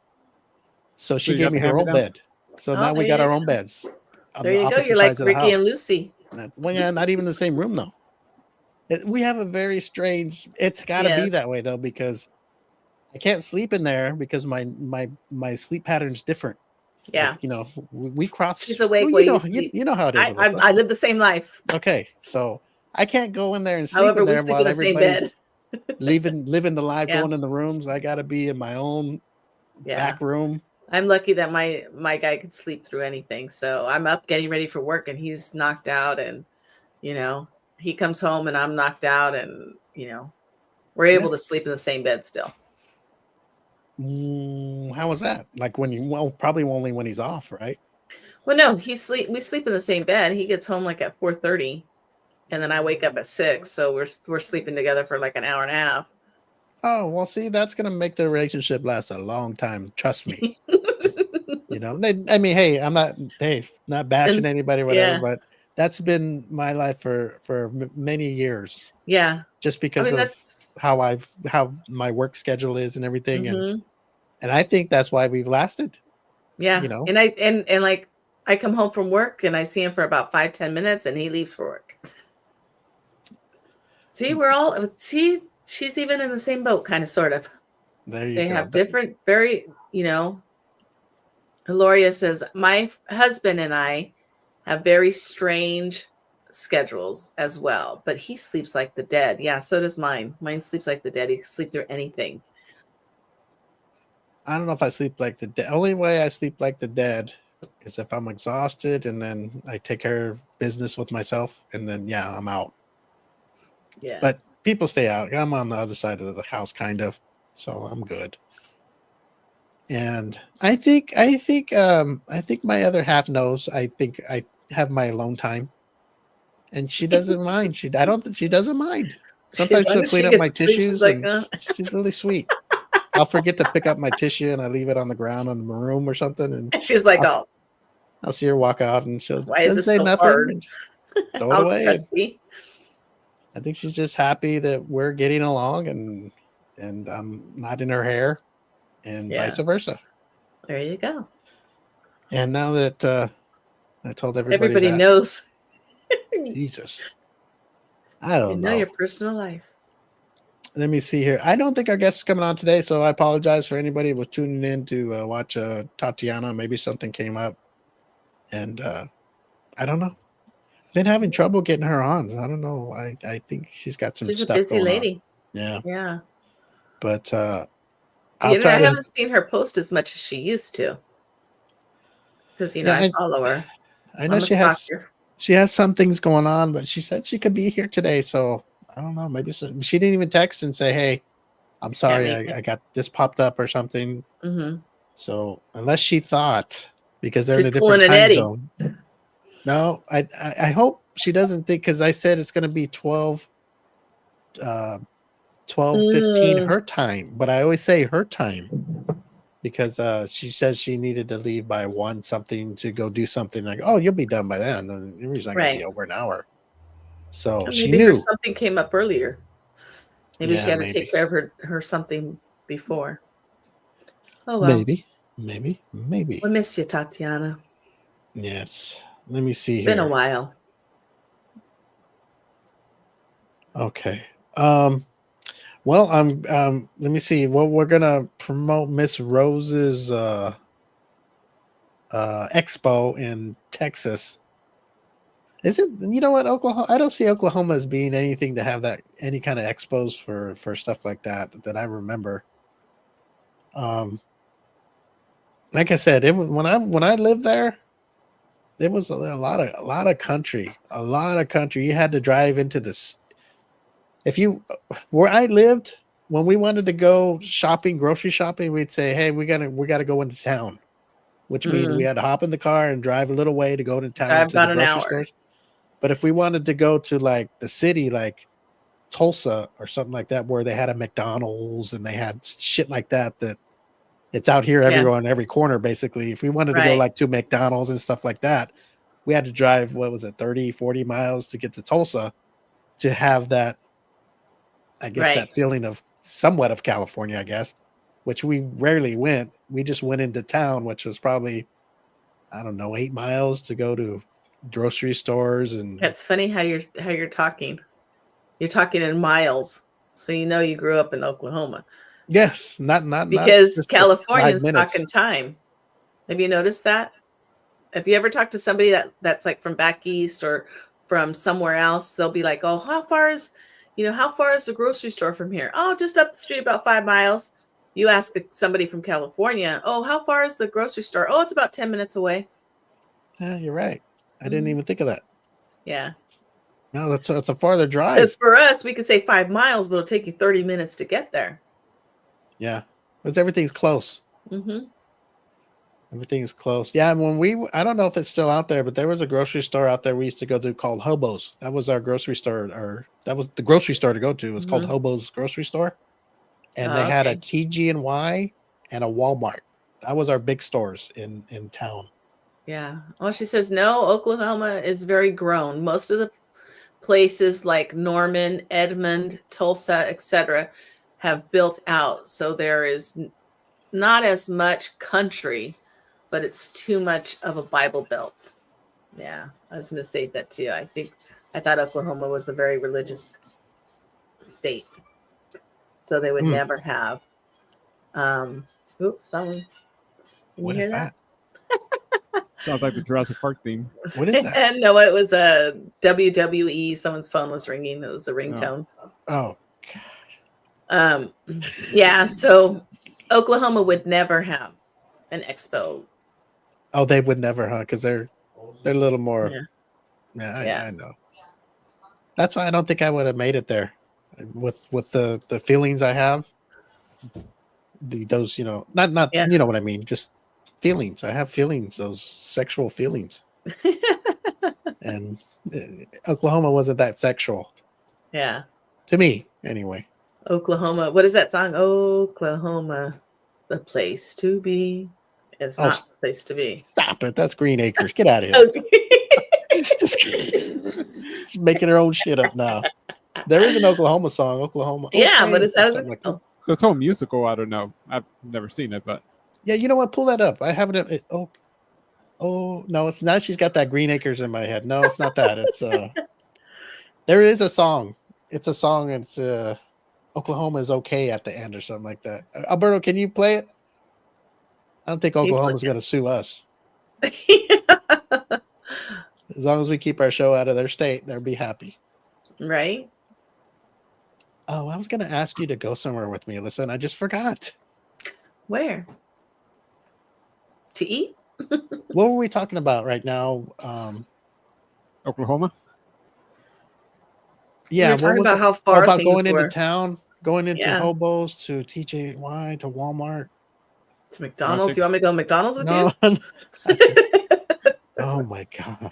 so So she you gave got me the her old hand-me-down? bed. So Oh, now we there got you our own go. beds on There the you go. opposite You're like sides of the Ricky house. and Lucy. Well, yeah, not even the same room though. We have a very strange. It's got to be Yes. that way though, because I can't sleep in there because my sleep pattern's different. Like Yeah. we She's cross. Well, awake while you you, sleep. you know how it is, I, Elizabeth. I I live the same life. Okay, so I can't go in there and sleep However, in we there sleep in while the same bed. everybody's living the life, Yeah. going in the rooms. I got to be in my own Yeah. back room. I'm lucky that my guy could sleep through anything. So I'm up getting ready for work and he's knocked out, and you know, he comes home and I'm knocked out, and we're Yeah. able to sleep in the same bed still. How was that? Like probably only when he's off, right? Well, no, we sleep in the same bed. He gets home like at 4:30 and then I wake up at 6. So we're sleeping together for like an hour and a half. Oh, well, see, that's gonna make the relationship last a long time. Trust me. I mean, hey, I'm not bashing And anybody, whatever, yeah, but that's been my life for many years, yeah. just I because mean, of that's how my work schedule is and everything, hmm and I think that's why we've lasted. yeah. You know, And like I come home from work and I see him for about 5-10 minutes and he leaves for work. See, she's even in the same boat, kind of, sort of. there you They go. have different, very, Gloria says, my husband and I have very strange schedules as well, but he sleeps like the dead. Yeah, so does mine. Mine sleeps like the dead. He can sleep through anything. I don't know if I sleep like the dead. Only way I sleep like the dead is if I'm exhausted and then I take care of business with myself, and then yeah, I'm out. Yeah. But people stay out. I'm on the other side of the house, kind of, so I'm good. And I think my other half knows. I think I have my alone time, and she doesn't mind. I don't think she doesn't mind. As Sometimes long she'll as clean she up gets my to sleep, she's tissues, like, and she's really sweet. I'll forget to pick up my tissue, and I leave it on the ground in the room or something, and she's like, I'll, oh, I'll see her walk out, and she'll why is doesn't this say so nothing, hard? and just throw it All away. And crusty. I think she's just happy that we're getting along, and I'm not in her hair, and Yeah, vice versa. there you go. And now that I told everybody Everybody that, knows. Jesus, I You don't know know. your personal life. Let me see here. I don't think our guest is coming on today, so I apologize for anybody who was tuning in to watch Tatiana. Maybe something came up, and I don't know. Been having trouble getting her on. I don't know. I think she's got some She's a stuff busy going on. lady. Yeah, Yeah. but I'll I try to. haven't seen her post as much as she used to because, Yeah, I follow her. I know I'm a stalker. she has some things going on, but she said she could be here today. So I don't know. Maybe she didn't even text and say, "Hey, I'm Can't sorry, make it. I got this popped up or something." Mm-hmm. So unless she thought, because they're in She's a different pulling an time Eddie. zone. No, I hope she doesn't think, because I said it's going to be 12:15 Mm, her time, but I always say her time because she says she needed to leave by 1 something to go do something. Like, oh, you'll be done by then. And the reason not going to right. be over an hour. So Or she maybe her knew. something came up earlier. Maybe she Yeah, had to take maybe, care of her something before. Oh well. maybe. We miss you, Tatiana. Yes. Let me see Been a here. while. Okay. Well, let me see. Well, we're gonna promote Miss Rose's expo in Texas. Is it, you know what, Oklahoma? I don't see Oklahoma as being anything to have that any kind of expos for stuff like that I remember. Um, like I said, it was when I lived there, it was a lot of country, a lot of country. You had to drive into this. If you Where I lived, when we wanted to go shopping, grocery shopping, we'd say, "Hey, we gotta go into town," which means we had to hop in the car and drive a little way to go to town Drive to the about an grocery hour. stores. But if we wanted to go to like the city, like Tulsa or something like that, where they had a McDonald's and they had shit like that, that it's out here everywhere on every corner, basically. If we wanted to go Right. like to McDonald's and stuff like that, we had to drive, what was it, 30, 40 miles to get to Tulsa to have that, I guess, that Right. feeling of somewhat of California, I guess, which we rarely went. We just went into town, which was probably, I don't know, 8 miles to go to grocery stores. And It's funny how you're talking. You're talking in miles, so you know you grew up in Oklahoma. yes, not Because just the 5 Californians minutes. talk in time. Have you noticed that? Have you ever talked to somebody that's like from back east or from somewhere else? They'll be like, "Oh, how far is the grocery store from here?" "Oh, just up the street about 5 miles." You ask somebody from California, "Oh, how far is the grocery store?" "Oh, it's about 10 minutes away." Yeah, you're right. I didn't Mhm. even think of that. Yeah. No, that's a farther drive. Because for us, we could say 5 miles, but it'll take you 30 minutes to get there. Yeah, because everything's close. Mm-hmm. Everything's close. Yeah, and I don't know if it's still out there, but there was a grocery store out there we used to go to called Hobo's. That was our grocery store, or that was the grocery store to go to. It was called Mhm. Hobo's grocery store, and they Oh, had a okay. TG&Y and a Walmart. That was our big stores in town. Yeah. Well, she says no. Oklahoma is very grown. Most of the places like Norman, Edmond, Tulsa, etc., have built out, so there is not as much country, but it's too much of a Bible Belt. Yeah, I was going to say that too. I thought Oklahoma was a very religious state, so they would Hmm. never have. Oops, someone. Can What you is hear that? Sounds like the Jurassic Park theme. What is that? No, it was a WWE. Someone's phone was ringing. It was a ringtone. Oh, Yeah. So Oklahoma would never have an expo. oh, they would never, huh? Because they're a little more. Yeah. Yeah, I know. That's why I don't think I would have made it there, with the feelings I have. Those, not Yeah. you know what I mean, just feelings. I have feelings, those sexual feelings, and Oklahoma wasn't that sexual Yeah. to me, anyway. Oklahoma. What is that song? Oklahoma, the place to be. It's Oh, not the place to be. Stop it! That's Green Acres. Get out of here. Okay. She's making her own shit up now. There is an Oklahoma song, Oklahoma. Yeah, Okay, but it or sounds something like that. So it's a musical. I don't know. I've never seen it, but Yeah, you know what? Pull that up. I haven't. Oh no, it's not. She's got that Green Acres in my head. No, it's not that. It's there is a song. It's a song. It's Oklahoma is okay at the end or something like that. Alberto, can you play it? I don't think Oklahoma's going to sue us. As long as we keep our show out of their state, they'll be happy. Right? Oh, I was going to ask you to go somewhere with me, Alyssa, and I just forgot. Where? To eat? What were we talking about right now? Oklahoma. Yeah, We were talking about how Oh, far about things going into were. town, going into Yeah. Hobo's to TJY to Walmart. To McDonald's. You want me to go to McDonald's with No. you? Oh my god,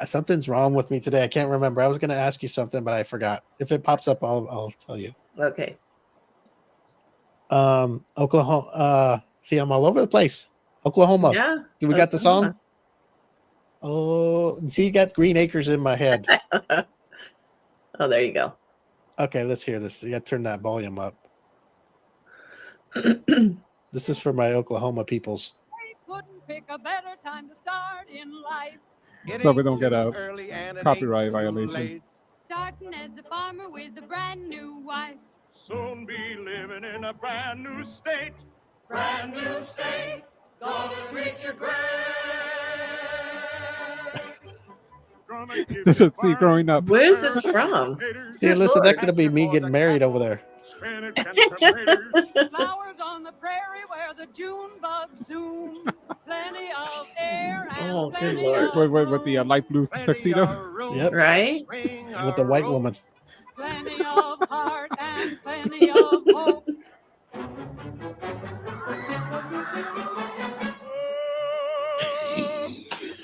something's wrong with me today. I can't remember. I was going to ask you something, but I forgot. If it pops up, I'll tell you. Okay. Oklahoma. See, I'm all over the place. Oklahoma. Yeah. Do we got the song? Oklahoma. Oh, see, you got Green Acres in my head. Oh, there you go. Okay, let's hear this. You got to turn that volume up. This is for my Oklahoma peoples. Couldn't pick a better time to start in life. So we don't get a copyright violation. Starting as a farmer with a brand new wife. Soon be living in a brand new state. Brand new state, gonna reach your grave. This is see growing up. Where is this from? See, listen, that could be me getting married over there. Flowers on the prairie where the June bugs zoom. Plenty of air and Oh, good plenty Lord. of With the light blue tuxedo. Yep, Right? with the white woman. plenty of heart and plenty of hope.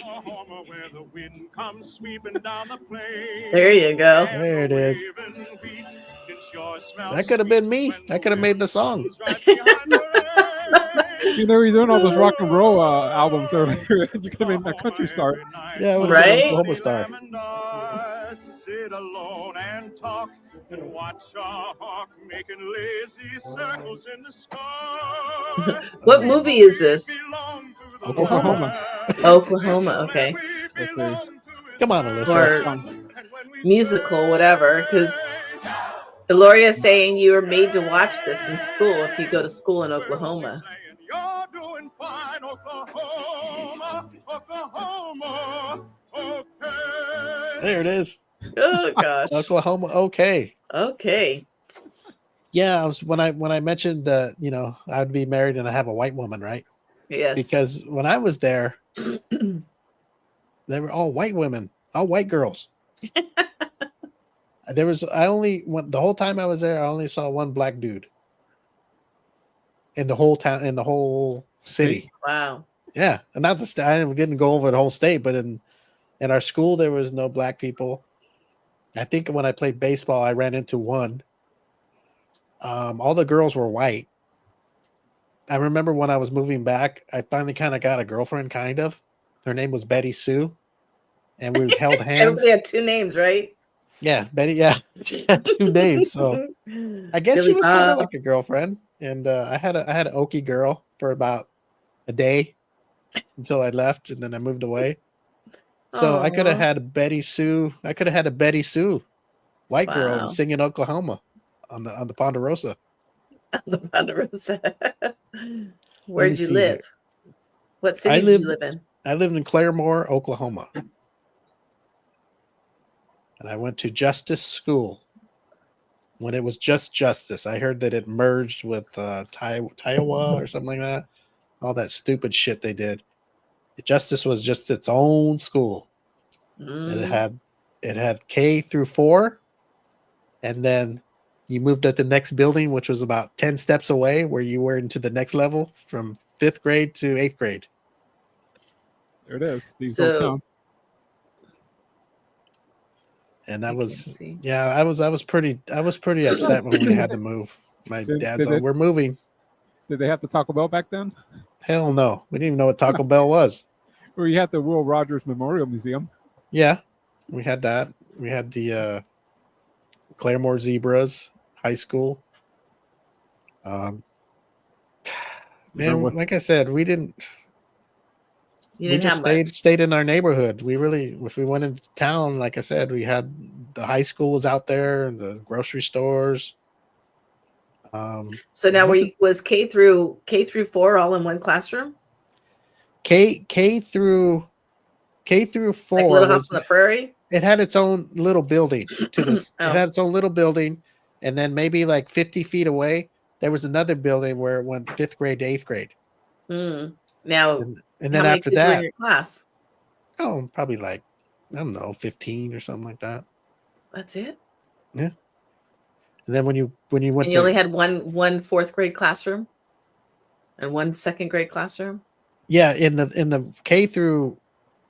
Oklahoma, where the wind comes sweeping down the plain. There you go. And There it the is. waving wheat, since your smell That could have been sweet me. when I could have made the song. wind's right behind the rain. You know, you're doing all those rock and roll albums earlier. You could have made that country star. Yeah, it would have Right? been Oklahoma Star. And I sit alone and talk and watch a hawk making lazy circles in the sky. What movie is this? Belong to the Oklahoma. land. Oklahoma. Okay. We Let's see. belong to it. Come on, Alyssa. Or And when we musical, whatever. Because say, Gloria saying you were made to watch this in school if you go to school in Oklahoma. You're doing fine, Oklahoma, Oklahoma, okay. There it is. Oh gosh. Oklahoma. Okay. Okay. Yeah, I was when I mentioned I'd be married and I have a white woman, right? Yes. Because when I was there, they were all white women, all white girls. The whole time I was there, I only saw one black dude in the whole town, in the whole city. Wow. Yeah, and not the state. I didn't go over the whole state, but in our school there was no black people. I think when I played baseball, I ran into one. All the girls were white. I remember when I was moving back, I finally kind of got a girlfriend, kind of. Her name was Betty Sue, and we held hands. Everybody had two names, right? Yeah, Betty. Yeah, she had two names, so I guess Billy she was kind of Bob. like a girlfriend. And I had an Okie girl for about a day until I left, and then I moved away. So I could have Aw. had a Betty Sue. I could have had a Betty Sue, white girl, Wow. and sing in Oklahoma on the Ponderosa. The Ponderosa. me Where did you see live? here. What city I did lived- you live in? I lived in Claremore, Oklahoma, and I went to Justice School when it was just Justice. I heard that it merged with Tiowa or something like that. All that stupid shit they did. Justice was just its own school. And it had K through 4, and then you moved up the next building, which was about 10 steps away, where you were into the next level from 5th grade to 8th grade. There it is. These So- don't count. And I that can't was see. I was pretty upset when we had to move. My dad's did like, it- we're moving. Did they have the Taco Bell back then? Hell no. We didn't even know what Taco Bell was. Or you had the Will Rogers Memorial Museum? Yeah, we had that. We had the Claremore Zebras High School. Man, Remember like I said, we didn't. You We didn't just have much. stayed in our neighborhood. We really, if we went into town, like I said, we had the high school was out there and the grocery stores. So now wasn't- was K through 4 all in one classroom? K through 4 Like Little House was, on the Prairie? it had its own little building to this. Oh. It had its own little building, and then maybe like 50 feet away, there was another building where it went 5th grade to 8th grade. Now, And how then many after kids were in that, your class? oh, probably like, I don't know, 15 or something like that. That's it. And then when you went And you only had one 4th grade classroom and one 2nd grade classroom. yeah, in the K through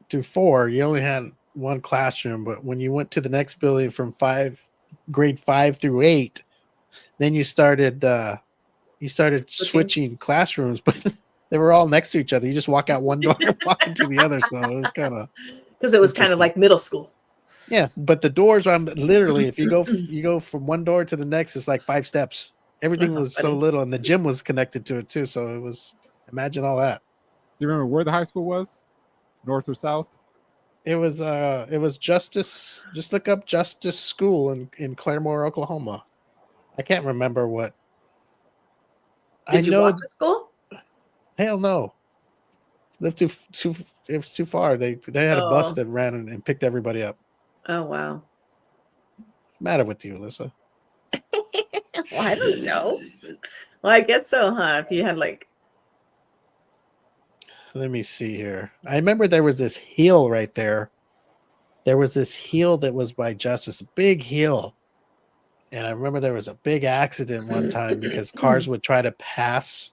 4, you only had one classroom, but when you went to the next building from grade 5 through 8, then you started switching classrooms, but they were all next to each other. You just walk out one door and walk into the other, so it was kind of, Because it was kind of like middle school. yeah, but the doors are literally, if you go from one door to the next, it's like 5 steps. Everything was so Funny. little, and the gym was connected to it too, so it was, imagine all that. Do you remember where the high school was? North or south? It was Justice. Just look up Justice School in Claremore, Oklahoma. I can't remember what. Did you walk to school? Hell no. Lived too. It was too far. They had a bus Oh. that ran and picked everybody up. Oh, wow. What's the matter with you, Alyssa? Well, I don't know. Well, I guess so, huh? If you had like, Let me see here. I remember there was this hill right there. There was this hill that was by Justice, a big hill. And I remember there was a big accident one time because cars would try to pass.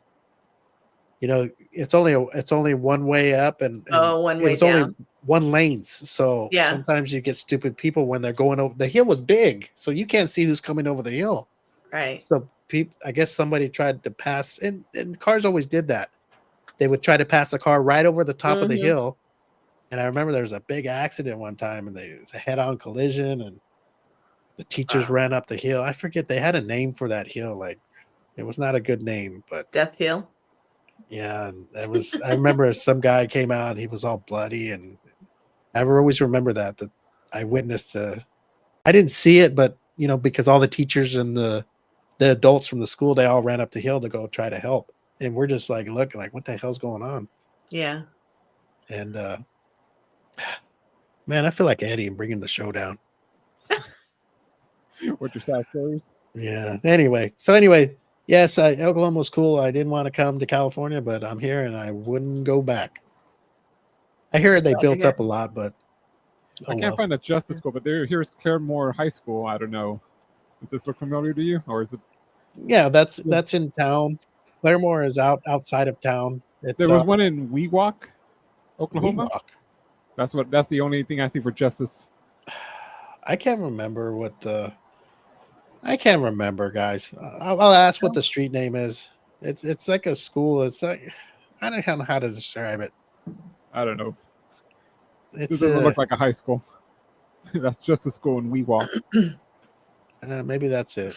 You know, it's only one way up, and One it way was only down. one lanes. So Yeah. sometimes you get stupid people when they're going over. The hill was big, so you can't see who's coming over the hill. Right. So I guess somebody tried to pass, and cars always did that. They would try to pass a car right over the top of the hill. And I remember there was a big accident one time, and it was a head-on collision, and the teachers ran up the hill. I forget, they had a name for that hill. Like, it was not a good name, but Death Hill. yeah, and it was. I remember some guy came out, he was all bloody, and I always remember that I witnessed. I didn't see it, but because all the teachers and the adults from the school, they all ran up the hill to go try to help, and we're just like looking like, what the hell's going on? Yeah. And man, I feel like Eddie and bringing the show down. What's your sad stories? Yeah. Anyway, yes, Oklahoma was cool. I didn't want to come to California, but I'm here and I wouldn't go back. I hear they built up a lot, but I can't find a justice school, but here's Claremore High School. I don't know. Does this look familiar to you, or is it? Yeah, that's in town. Claremore is outside of town. There was one in Weewalk, Oklahoma. Weewalk. That's the only thing I think for justice. I can't remember I can't remember, guys. I'll ask what the street name is. It's like a school. It's like, I don't know how to describe it. I don't know. It doesn't look like a high school. That's just a school in Weewalk. Maybe that's it.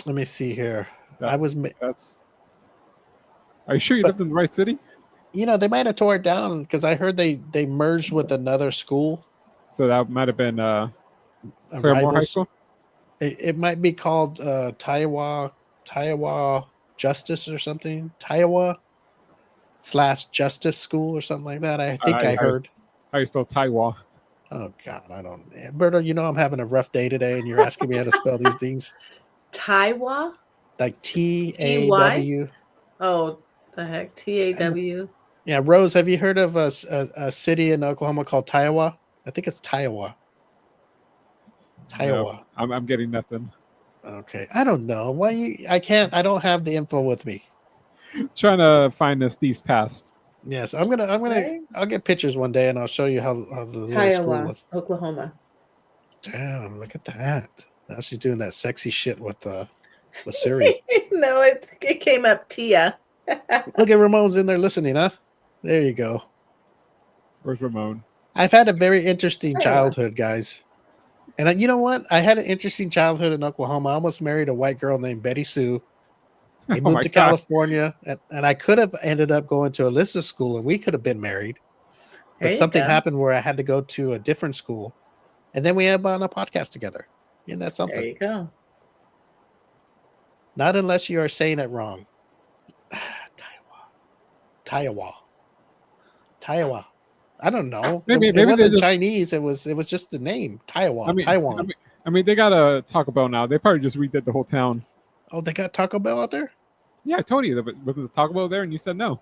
Let me see here. Are you sure you lived in the right city? They might have tore it down because I heard they merged with another school. So that might have been Claremore High School. It might be called Taiwa Justice or something. Taiwa/Justice School or something like that. I think I heard. How you spell Taiwa? Oh God, I don't. Berto, I'm having a rough day today, and you're asking me how to spell these things. Taiwa? Like TAW. Oh, the heck, TAW. Yeah, Rose, have you heard of a city in Oklahoma called Taiwa? I think it's Taiwa. No, I'm getting nothing. Okay, I don't know why I don't have the info with me. Trying to find these past. Yes, I'll get pictures one day and I'll show you how the little school is. Oklahoma. Damn, look at that. Now she's doing that sexy shit with Siri. No, it came up Tia. Look at Ramon's in there listening, huh? There you go. Where's Ramon? I've had a very interesting childhood, guys. And you know what? I had an interesting childhood in Oklahoma. I almost married a white girl named Betty Sue. We moved to California, and I could have ended up going to Alyssa's school, and we could have been married. But something happened where I had to go to a different school, and then we ended up on a podcast together. Isn't that something? There you go. Not unless you are saying it wrong. Taiwa. I don't know. Maybe it wasn't Chinese. It was just the name. Taiwan. I mean, they got a Taco Bell now. They probably just redid the whole town. Oh, they got Taco Bell out there? Yeah, I told you. Was the Taco Bell there? And you said no.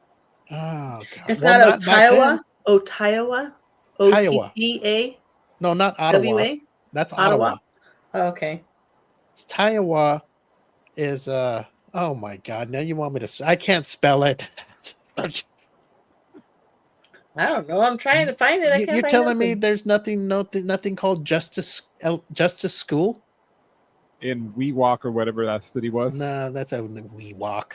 Oh, God. It's not Ottawa? Ottawa? Ottawa. No, not Ottawa. W-A? That's Ottawa. Oh, okay. Taiwa is, oh my God. Now you want me to, I can't spell it. I don't know. I'm trying to find it. You're telling me there's nothing called Justice School? In Weewalk or whatever that city was. Nah, that's a Weewalk.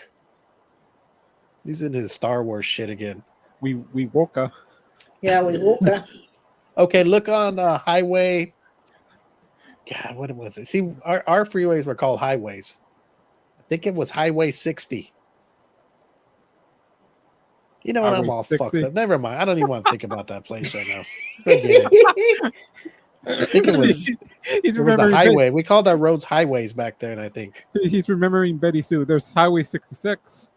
He's into the Star Wars shit again. Weewoka. Yeah, Weewoka. Okay, look on highway. God, what was it? See, our freeways were called highways. I think it was Highway 60. You know what? I'm all 60? Fucked up. Never mind. I don't even want to think about that place right now. Forget it. I think it was. It was a highway. We called our roads highways back then, I think. He's remembering Betty Sue. There's Highway 66.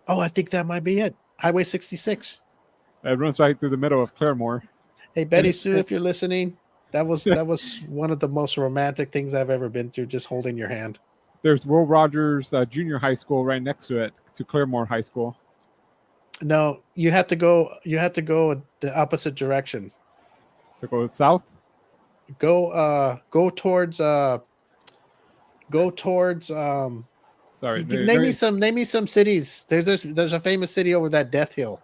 Oh, I think that might be it. Highway 66. It runs right through the middle of Claremore. Hey, Betty Sue, if you're listening, that was one of the most romantic things I've ever been through, just holding your hand. There's Will Rogers Junior High School right next to it, to Claremore High School. No, you have to go the opposite direction. So go south? Go towards Sorry. name me some cities. There's a famous city over that Death Hill.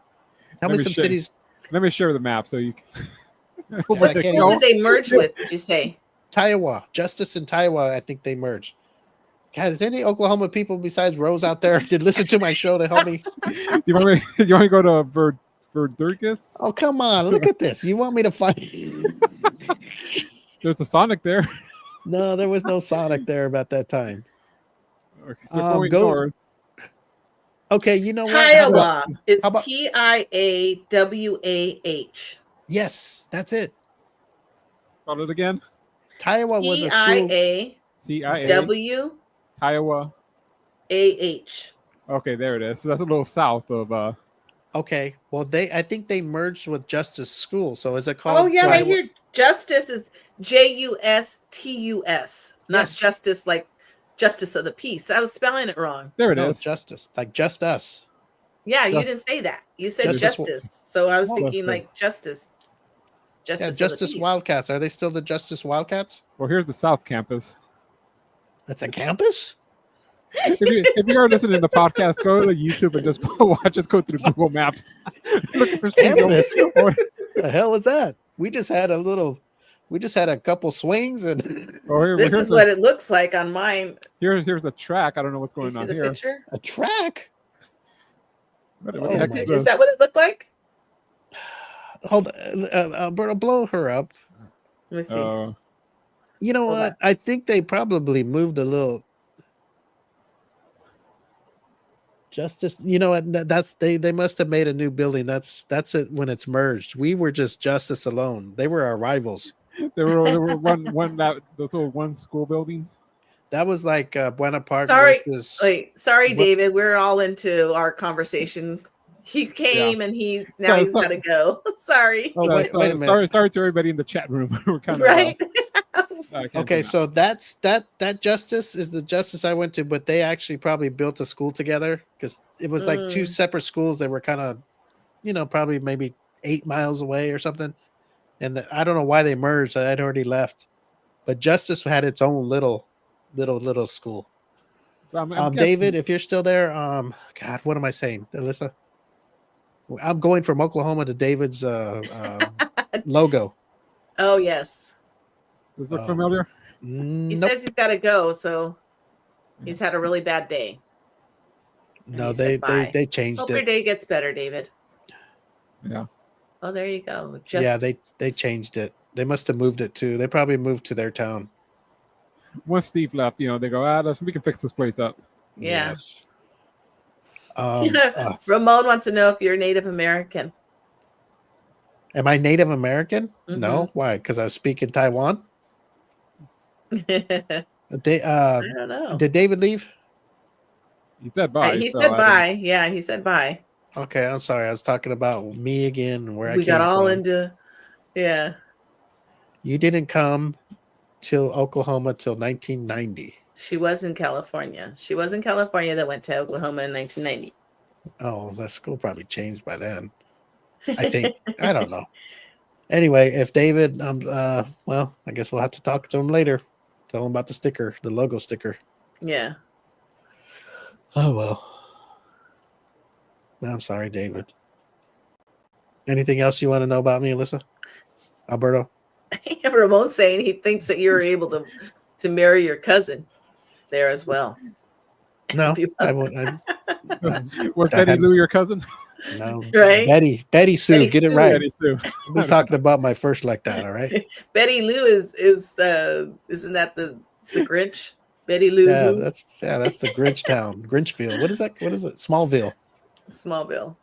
Tell me some cities. Let me share the map so you can. I What can't school even- did they merge with? Did you say? Tiowa, Justice and Tiowa, I think they merged. God, is any Oklahoma people besides Rose out there did listen to my show to help me? You want me? You want me to go to Verdurgis? Oh, come on. Look at this. You want me to find There's a Sonic there. No, there was no Sonic there about that time. Okay, so going Go north. Okay, you know what? How about- Tiowa. It's how about- Tiawah. Yes, that's it. Spell it again. Tiowa was a school. TIAW. Iowa. Okay, there it is. So that's a little south of. Okay, well, I think they merged with Justice School. So is it called? Oh yeah, right Tiowa- here. Justice is JUSTUS, not Yes. justice like justice of the peace. I was spelling it wrong. There it No, is. Justice, like just us. Yeah, you Just- didn't say that. You said Justice- justice. So I was Well, thinking Justice. like justice. Justice. Yeah, of the Justice peace. Wildcats. Are they still the Justice Wildcats? Well, here's the South Campus. That's a campus? If you are listening to the podcast, go to YouTube and just watch us go through Google Maps. Look for Campus? Steve. What the hell is that? We just had a couple swings and Oh, This here's is what it looks like on mine. here's the track. I don't know what's You going see on the here. picture? a track. What the Oh heck my is Is this? that what it looked like? Hold on, Alberto, blow her up. Let me see. You know Hold what? on. I think they probably moved a little. Justice, you know what? That's they must have made a new building. That's it when it's merged. We were just Justice alone. They were our rivals. There were those little one school buildings. That was like Buena Park Sorry, versus. sorry, What- David. We're all into our conversation. He came and he's So- got to go. Sorry. Oh, wait a minute. Sorry to everybody in the chat room. We're kind Right. of Okay, so that Justice is the Justice I went to, but they actually probably built a school together because it was like two separate schools that were kind of, probably maybe 8 miles away or something. And I don't know why they merged. I'd already left, but Justice had its own little school. David, if you're still there, God, what am I saying, Alyssa? I'm going from Oklahoma to David's logo. Oh yes. Does it look familiar? He says he's got to go, so he's had a really bad day. No, he said bye. they changed Hope your it. day gets better, David. Yeah. Oh, there you go. Yeah, they changed it. They must have moved it too. They probably moved to their town. Once Steve left, they go, we can fix this place up. Yeah. Yes. Ramon wants to know if you're Native American. Am I Native American? Mm-hmm. No. Why? Because I speak in Taiwan. I don't know. Did David leave? He said bye. He said bye. Yeah, he said bye. Okay, I'm sorry. I was talking about me again and where I We came got all from. into, yeah. You didn't come till Oklahoma till 1990. She was in California. She was in California that went to Oklahoma in 1990. Oh, that school probably changed by then. I think. I don't know. Anyway, if David, well, I guess we'll have to talk to him later. Tell him about the sticker, the logo sticker. Yeah. Oh well. I'm sorry, David. Anything else you want to know about me, Alyssa? Alberto? Ramon's saying he thinks that you were able to marry your cousin there as well. No, I Was Betty Lou your cousin? No, Right? Betty Sue, Betty get it Sue. right. Betty Sue. We're talking about my first like that, all right? Betty Lou is isn't that the Grinch? Betty Lou. Yeah, Lou? that's the Grinch town, Grinchville. What is that? What is it? Smallville. Smallville.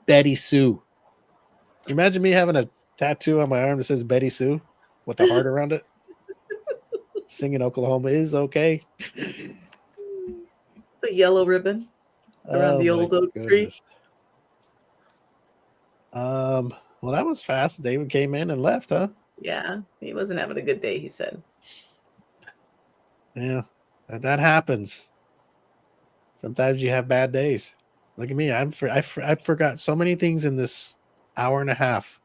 Betty Sue. Imagine me having a tattoo on my arm that says Betty Sue with the heart around it. Singing Oklahoma is okay. The yellow ribbon around the my old oak tree. goodness. Well, that was fast. David came in and left, huh? Yeah, he wasn't having a good day, he said. Yeah, that happens. Sometimes you have bad days. Look at me. I forgot so many things in this hour and a half.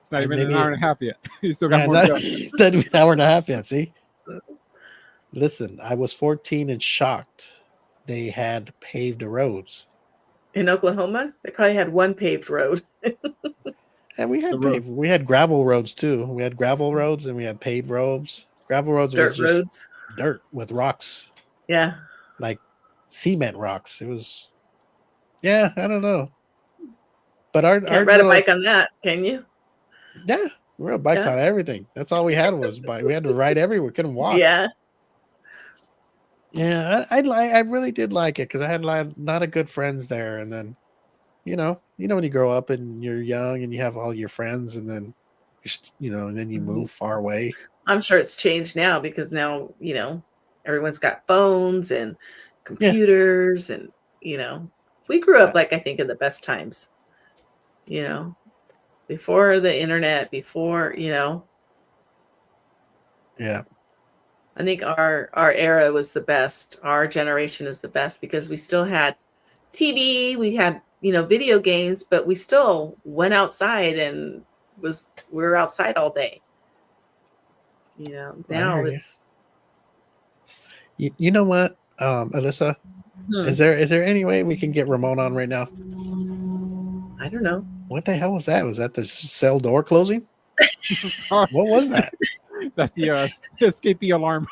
It's not even maybe an hour and a half yet. You still got more not, to go. not even an hour and a half yet. See, listen, I was 14 and shocked. They had paved roads, In Oklahoma, they probably had one paved road. and we The had road. paved. We had gravel roads too. We had gravel roads and we had paved roads. Gravel roads was Dirt just roads. dirt with rocks, Yeah. like cement rocks. It was, yeah, I don't know. But our Can't ride a bike on that, can you? yeah, we rode bikes Yeah. on everything. That's all we had was bike. We had to ride everywhere. Couldn't walk. Yeah. Yeah, I really did like it because I had a lot of good friends there, and then when you grow up and you're young and you have all your friends, and then and then you move far away. I'm sure it's changed now because now, everyone's got phones and computers and, we grew up like I think in the best times, before the internet, before, Yeah, I think our era was the best. Our generation is the best because we still had TV, we had, video games, but we still went outside and we were outside all day. Now it's you know what, Alyssa, is there any way we can get Ramon on right now? I don't know. What the hell was that? Was that the cell door closing? What was that? That's the escapee alarm.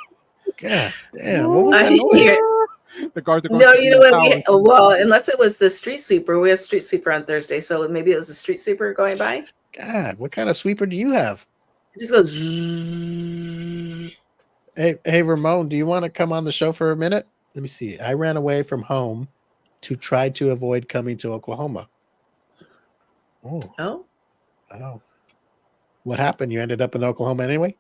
God damn! What was I that hear noise? The guards are going No, to you the know tower. what? Well, unless it was the street sweeper. We have street sweeper on Thursday, so maybe it was the street sweeper going by. God, what kind of sweeper do you have? It just goes. Zzz. Hey, Ramon, do you want to come on the show for a minute? Let me see. I ran away from home to try to avoid coming to Oklahoma. Oh, What happened? You ended up in Oklahoma anyway?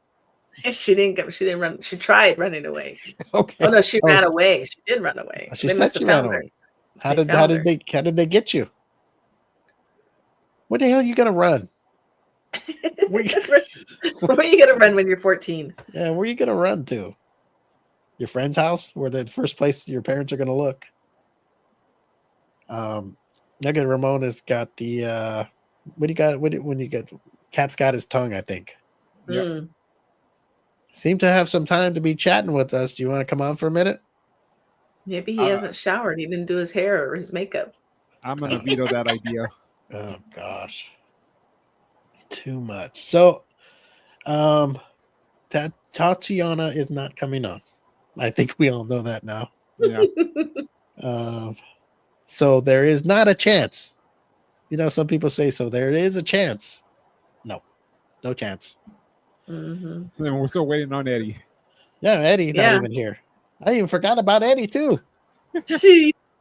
she didn't run. She tried running away. Okay. Oh no, she ran away. She did run away. She They said must she have ran found her. away. How did they get you? What the hell are you gonna run? Where are you gonna run when you're 14? Yeah, where are you gonna run to? Your friend's house, where the first place your parents are gonna look. Look at Ramon has got the what do you got? When you get cat's got his tongue, I think. Yep. Mm. Seem to have some time to be chatting with us. Do you want to come on for a minute? Maybe he hasn't showered. He didn't do his hair or his makeup. I'm gonna veto that idea. Oh gosh, too much. So, Tatiana is not coming on. I think we all know that now. Yeah. So there is not a chance. Some people say so. There is a chance. No chance. Mm-hmm. And we're still waiting on Eddie. Yeah, Eddie not Yeah. even here. I even forgot about Eddie too.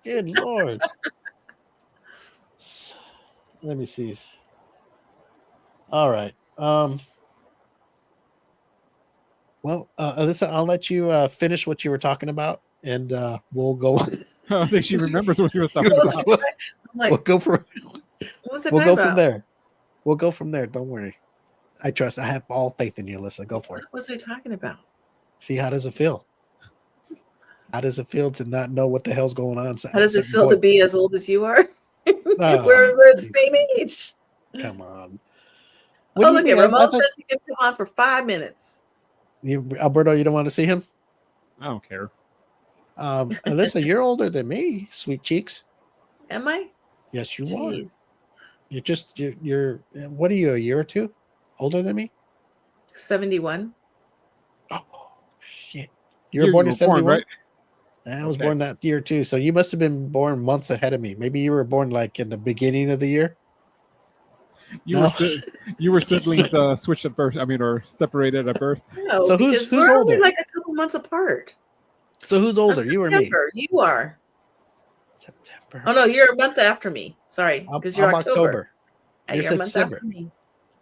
Good Lord. Let me see. All right. Well, Alyssa, I'll let you finish what you were talking about, and we'll go. I think she remembers what she was talking What was about. I I'm like, We'll go for. what was I We'll talking go from about? there. We'll go from there. Don't worry. I trust. I have all faith in you, Alyssa. Go for it. What was I talking about? See, how does it feel? How does it feel to not know what the hell's going on? How does it feel to be as old as you are? Oh, we're the same age. Come on. Oh, look at Ramon says he can come on for 5 minutes. Alberto, you don't want to see him? I don't care. Alyssa, you're older than me, sweet cheeks. Am I? Yes, you are. Jeez. You're what are you, a year or two older than me? 71. Oh shit. You were You born in were 71? right? I was Okay. born that year too. So you must have been born months ahead of me. Maybe you were born like in the beginning of the year. You No. were you were siblings switched at birth. I mean, or separated at birth. No, So because who's we're older? only like a couple months apart. So who's older, I'm you or me? September. You are. September. Oh no, you're a month after me. Sorry, I'm, because you're I'm October. You're You're a month September. after me.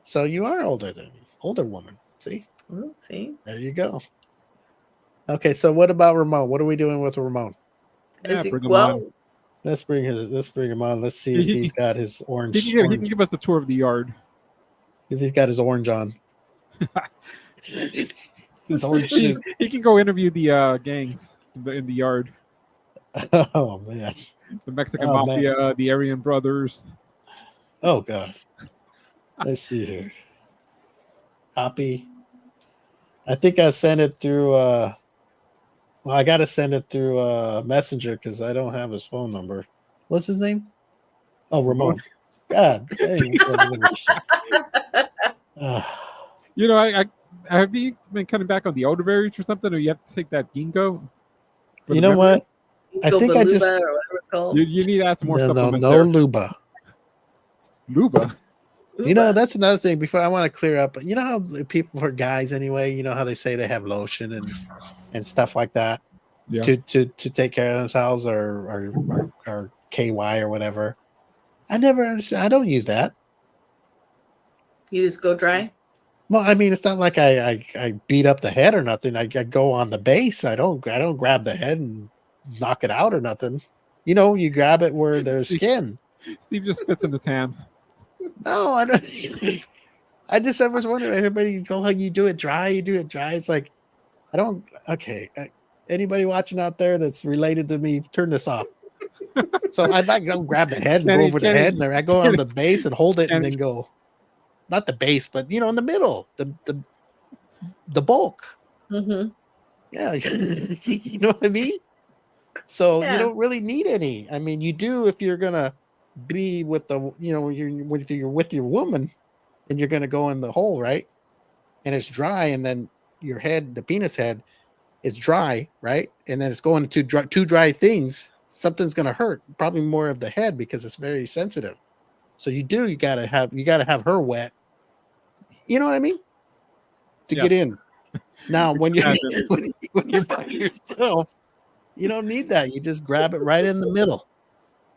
So you are older than me. Older woman. See? Ooh, see, There you go. Okay, so what about Ramon? What are we doing with Ramon? Yeah, Is he- bring him well, on. Let's bring him on. Let's see if he's got his orange. He can give us a tour of the yard. If he's got his orange on. His orange suit. He can go interview the gangs in the yard. Oh man. The Mexican Oh, mafia, the Aryan brothers. Oh god. Let's see here. Copy. I think I sent it through. Well, I got to send it through Messenger because I don't have his phone number. What's his name? Oh, Ramon. God dang. That little shit. You know, I have you been cutting back on the elderberries or something, or you have to take that ginkgo? for You the know memory? what? I think I Gobaluba just or whatever it's called. You need to add some more no supplements no there. Luba. Luba. You know, Uba. that's another thing. Before I want to clear up, you know how people for guys anyway, you know how they say they have lotion and stuff like that Yeah. to take care of themselves or KY or whatever. I never understand. I don't use that. You just go dry. Well, I mean, it's not like I beat up the head or nothing. I go on the base. I don't grab the head and knock it out or nothing. You know, you grab it where there's skin. Steve just spits in his hand. No, I don't. I just was wondering. Everybody go how you do it dry. You do it dry. It's like I don't. Okay, anybody watching out there that's related to me, turn this off. So I'd like to grab the head and go over the head, and then I go on the base and hold it, and then go. Not the base, but you know, in the middle, the bulk. Mm-hmm. Yeah, you know what I mean. So you don't really need any. I mean, you do if you're gonna be with the, you know, you're with your woman, and you're gonna go in the hole, right? And it's dry, and then your head, the penis head, is dry, right? And then it's going to two dry things. Something's gonna hurt, probably more of the head because it's very sensitive. So you gotta have her wet. You know what I mean? To get in. Now, when you're when you're by yourself, you don't need that. You just grab it right in the middle.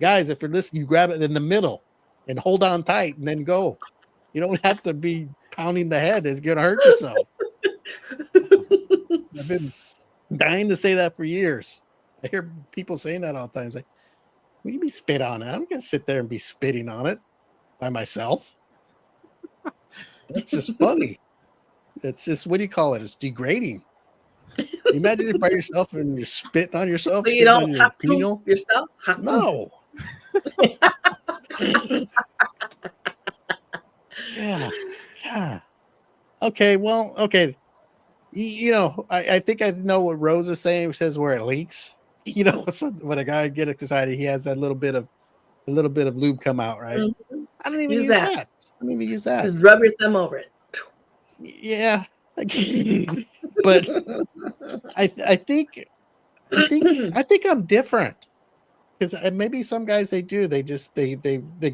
Guys, if you're listening, you grab it in the middle and hold on tight and then go. You don't have to be pounding the head. It's gonna hurt yourself. I've been dying to say that for years. I hear people saying that all the time. It's like, will you be spit on it? I'm gonna sit there and be spitting on it by myself. That's just funny. It's just, what do you call it? It's degrading. Imagine you're by yourself and you're spitting on yourself. So you spitting on don't your have penile. to yourself? No. Yeah. Okay. Well. Okay. You know, I think I know what Rose is saying. It says where it leaks. You know, when a guy gets excited, he has that little bit of lube come out, right? Mm-hmm. I don't even use that. I don't even use that. Just rub your thumb over it. Yeah. But I think I'm different, because maybe some guys they do. They just they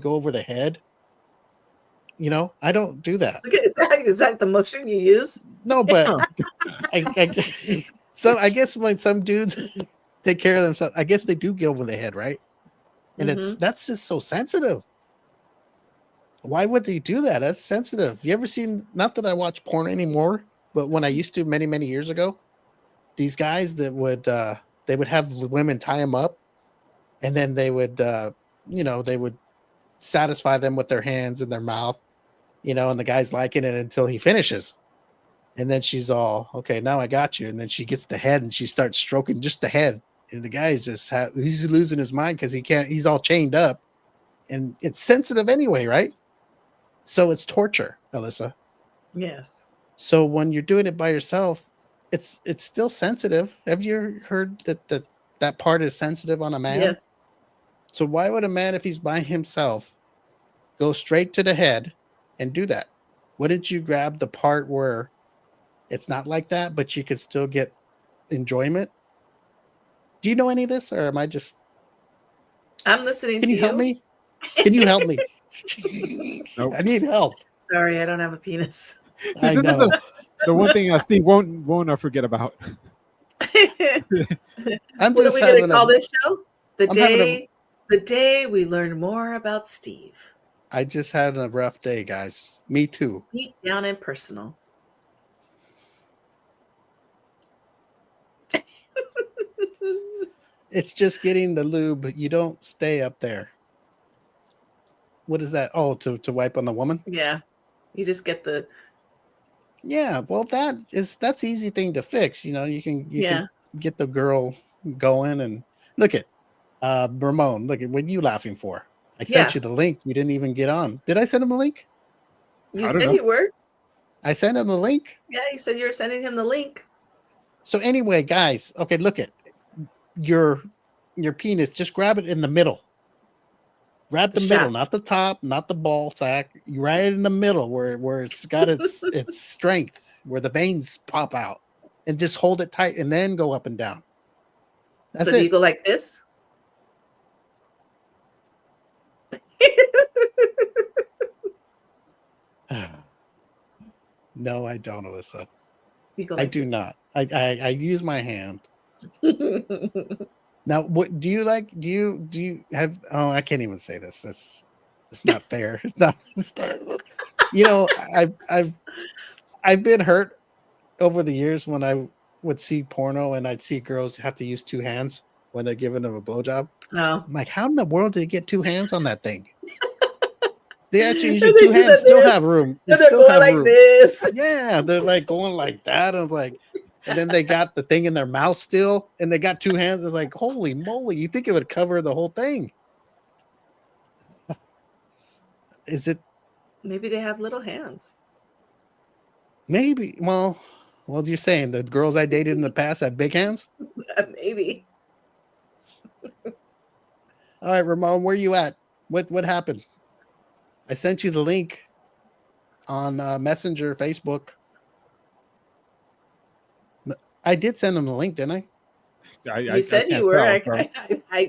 go over the head. You know, I don't do that. Is that the motion you use? No, but so I guess when some dudes take care of themselves, I guess they do get over the head, right? And that's just so sensitive. Why would they do that? That's sensitive. You ever seen? Not that I watch porn anymore, but when I used to many years ago, these guys that would they would have women tie them up, and then they would they would satisfy them with their hands and their mouth, you know, and the guy's liking it until he finishes. And then she's all, okay, now I got you. And then she gets the head and she starts stroking just the head. And the guy's he's losing his mind because he's all chained up. And it's sensitive anyway, right? So it's torture, Alyssa. Yes. So when you're doing it by yourself, it's still sensitive. Have you heard that part is sensitive on a man? Yes. So why would a man, if he's by himself, go straight to the head and do that? Wouldn't you grab the part where it's not like that, but you could still get enjoyment? Do you know any of this, or am I just? I'm listening. Can you help me? Can you help me? Nope. I need help. Sorry, I don't have a penis. I know. The one thing Steve won't forget about. I'm What are just we going having to call this show? The day we learn more about Steve. I just had a rough day, guys. Me too. Deep down and personal. It's just getting the lube. You don't stay up there. What is that? Oh, to wipe on the woman? Yeah. You just get the. Yeah, well, that's easy thing to fix. You know, you can get the girl going, and look at Ramon. Look at what you laughing for. I sent you the link. You didn't even get on. Did I send him a link? You said you were. I sent him the link. Yeah, you said you were sending him the link. So anyway, guys, okay, look at your penis. Just grab it in the middle. Grab the middle, shaft. not the top, not the ball sack. Right in the middle, where it's got its strength, where the veins pop out, and just hold it tight, and then go up and down. That's So do you it. go like this? No, I don't, Alyssa. You go I like do this. not. I use my hand. Now, what do you like? Do you have? Oh, I can't even say this. It's not fair. It's not. You know, I've been hurt over the years when I would see porno and I'd see girls have to use two hands when they're giving them a blowjob. No. I'm like, how in the world did you get two hands on that thing? They actually And using they two do hands, that still this, have room. They and they're still going have like room. this. Yeah, they're like going like that. I was like, and then they got the thing in their mouth still, and they got two hands. It's like, holy moly, you think it would cover the whole thing? Is it Maybe they have little hands. maybe? Well, you're saying the girls I dated in the past had big hands? Maybe. All right, Ramon, where you at? What happened? I sent you the link on Messenger, Facebook. I did send them the link, didn't I? You said you can't were. tell.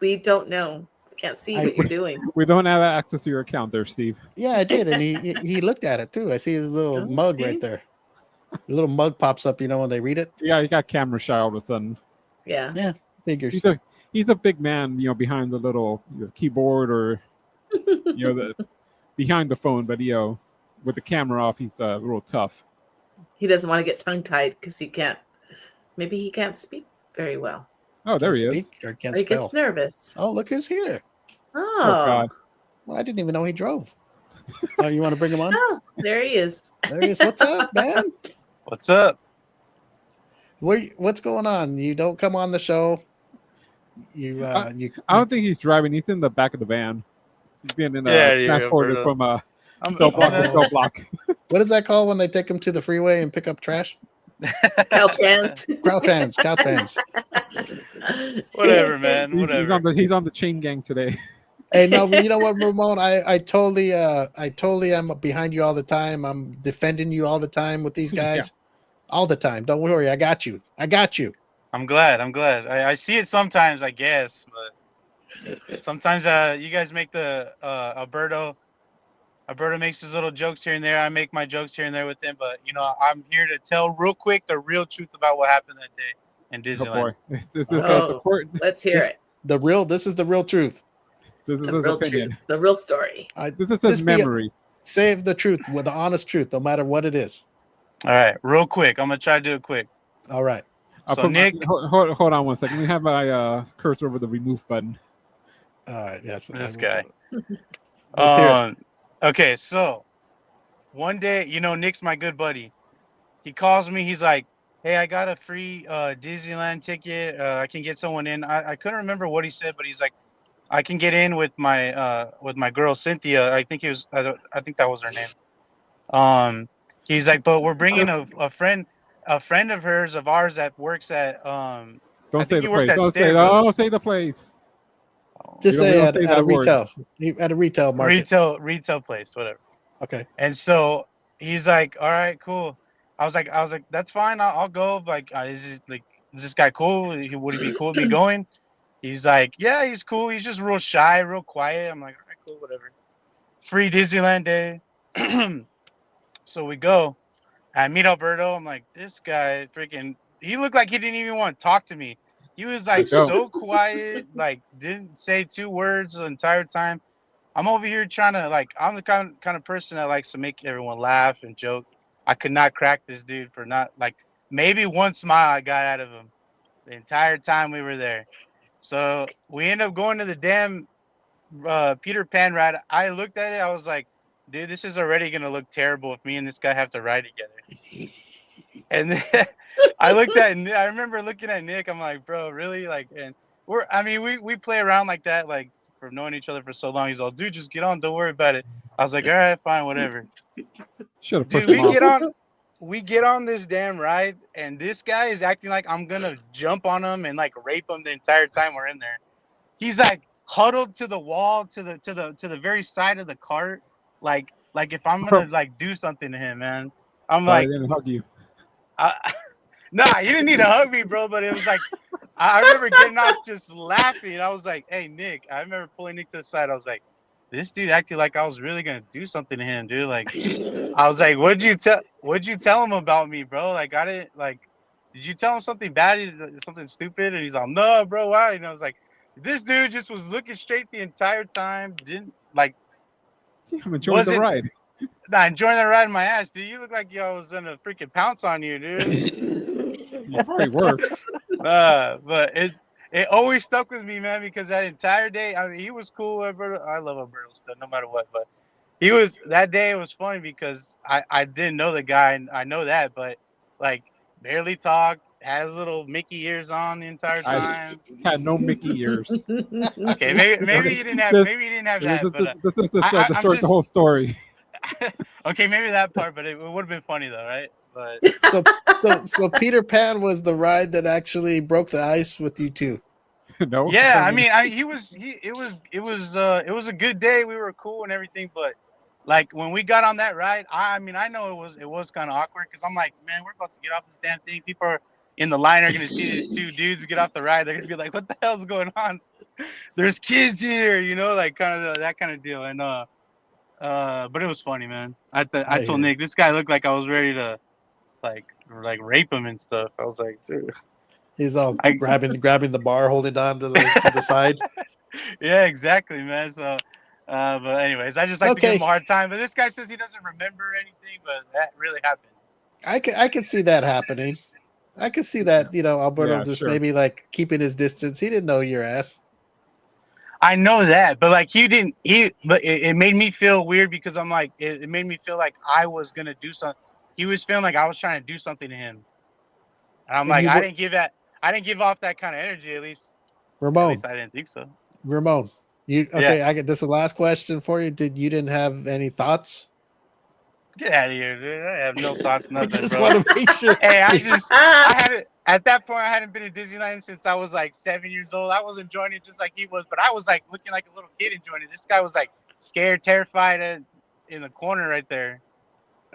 We don't know. Can't see what you're doing. We don't have access to your account there, Steve. Yeah, I did, and he looked at it too. I see his little Oh, mug see? right there. The little mug pops up, when they read it. Yeah, he got camera shy all of a sudden. Yeah. Yeah, figures. He's a big man, behind the little keyboard or behind the phone, but with the camera off, he's real tough. He doesn't want to get tongue tied because he can't. Maybe he can't speak very well. Oh, there Can't he is. speak or can't Or he spell. gets nervous. Oh, look who's here. Oh, Oh. God. Well, I didn't even know he drove. Oh, you want to bring him on? Oh, there he is. There he is. What's up, man? What's up? What's going on? You don't come on the show. You I don't think he's driving. He's in the back of the van. He's getting transported from cell block to cell block. What is that called when they take him to the freeway and pick up trash? Caltrans. Caltrans. Whatever, man. Whatever. He's on the chain gang today. Hey, no, you know what, Ramon? I totally am behind you all the time. I'm defending you all the time with these guys. Yeah. All the time. Don't worry, I got you. I'm glad. I see it sometimes, I guess, but sometimes you guys make the Alberto makes his little jokes here and there. I make my jokes here and there with him, but I'm here to tell real quick the real truth about what happened that day in Disneyland. Oh, boy. Let's hear it. This is the real truth. This is The his real opinion. truth. The real story. This is his Just memory. Save the truth with the honest truth, no matter what it is. All right, real quick. I'm gonna try to do it quick. All right. So Nick, hold on 1 second. Let me have my cursor over the remove button. All right. Yes. this guy. Let's hear it. Okay, so one day, Nick's my good buddy. He calls me. He's like, "Hey, I got a free Disneyland ticket. I can get someone in." I couldn't remember what he said, but he's like, "I can get in with my girl Cynthia." I think that was her name. He's like, "But we're bringing a friend of ours that works at Don't I say think the he worked place. at Don't say. Stairville. Don't say the place. Just We say don't at say a that word. retail market. retail place, whatever." Okay. And so he's like, "All right, cool." I was like, "That's fine. I'll is this guy cool? Would he be cool with me going?" He's like, "Yeah, he's cool. He's just real shy, real quiet." I'm like, "All right, cool, whatever." Free Disneyland day. So we go. I meet Alberto. I'm like, this guy freaking. He looked like he didn't even want to talk to me. He was like so quiet, like didn't say two words the entire time. I'm over here trying to I'm the kind of person that likes to make everyone laugh and joke. I could not crack this dude for not maybe one smile I got out of him the entire time we were there. So we end up going to the damn Peter Pan ride. I looked at it. I was like, dude, this is already gonna look terrible if me and this guy have to ride together. And then I remember looking at Nick. I'm like, bro, really? And we play around like that, for knowing each other for so long. He's all, dude, just get on, don't worry about it. I was like, all right, fine, whatever. Should have Dude, pushed him off. we get on this damn ride, and this guy is acting like I'm gonna jump on him and like rape him the entire time we're in there. He's like huddled to the wall, to the very side of the cart, like if I'm gonna Oops. like do something to him, man. I'm Sorry, I like, didn't hug you. nah, you didn't need to hug me, bro. But it was like, I remember getting off just laughing. I was like, hey, Nick. I remember pulling Nick to the side. I was like, this dude acted like I was really gonna do something to him, dude. Like, I was like, what'd you tell him about me, bro? Like, I didn't like. Did you tell him something bad, something stupid? And he's like, no, bro, why? And I was like, this dude just was looking straight the entire time. Didn't like. I'm enjoying the ride. Nah, enjoying the ride in my ass, dude. You look like I was gonna freaking pounce on you, dude. You probably were. But it always stuck with me, man, because that entire day, I mean, he was cool. Alberto. I love Alberto still, no matter what. But he was that day. It was funny because I didn't know the guy, and I know that, but like barely talked. Had his little Mickey ears on the entire time. I had no Mickey ears. Okay, maybe you didn't have that. But This is the I'm short, just- the whole story. okay, maybe that part, but it would have been funny though, right? But So Peter Pan was the ride that actually broke the ice with you two. No. yeah, I mean, it was a good day. We were cool and everything, but like when we got on that ride, I mean, I know it was kind of awkward because I'm like, man, we're about to get off this damn thing. People are in the line are gonna see these two dudes get off the ride. They're gonna be like, what the hell's going on? There's kids here, you know, like kind of that kind of deal. And but it was funny, man. I told Nick, this guy looked like I was ready to like rape him and stuff. I was like, dude. He's all grabbing the bar, holding on to the side. Yeah, exactly, man. So, but anyways, I just like to give him a hard time. But this guy says he doesn't remember anything, but that really happened. I could see that happening. I could see that, Alberto just maybe like keeping his distance. He didn't know your ass. I know that, but like but it made me feel weird because I'm like, it made me feel like I was gonna do something. He was feeling like I was trying to do something to him, and I'm like, I didn't give off that kind of energy. At least Ramon, I didn't think so. Ramon, okay? Yeah. I get this. The last question for you. You didn't have any thoughts? Get out of here, dude! I have no thoughts, nothing, I just bro. want to make sure. Hey, I hadn't at that point. I hadn't been to Disneyland since I was like 7 years old. I was enjoying it just like he was, but I was like looking like a little kid enjoying it. This guy was like scared, terrified, in the corner right there.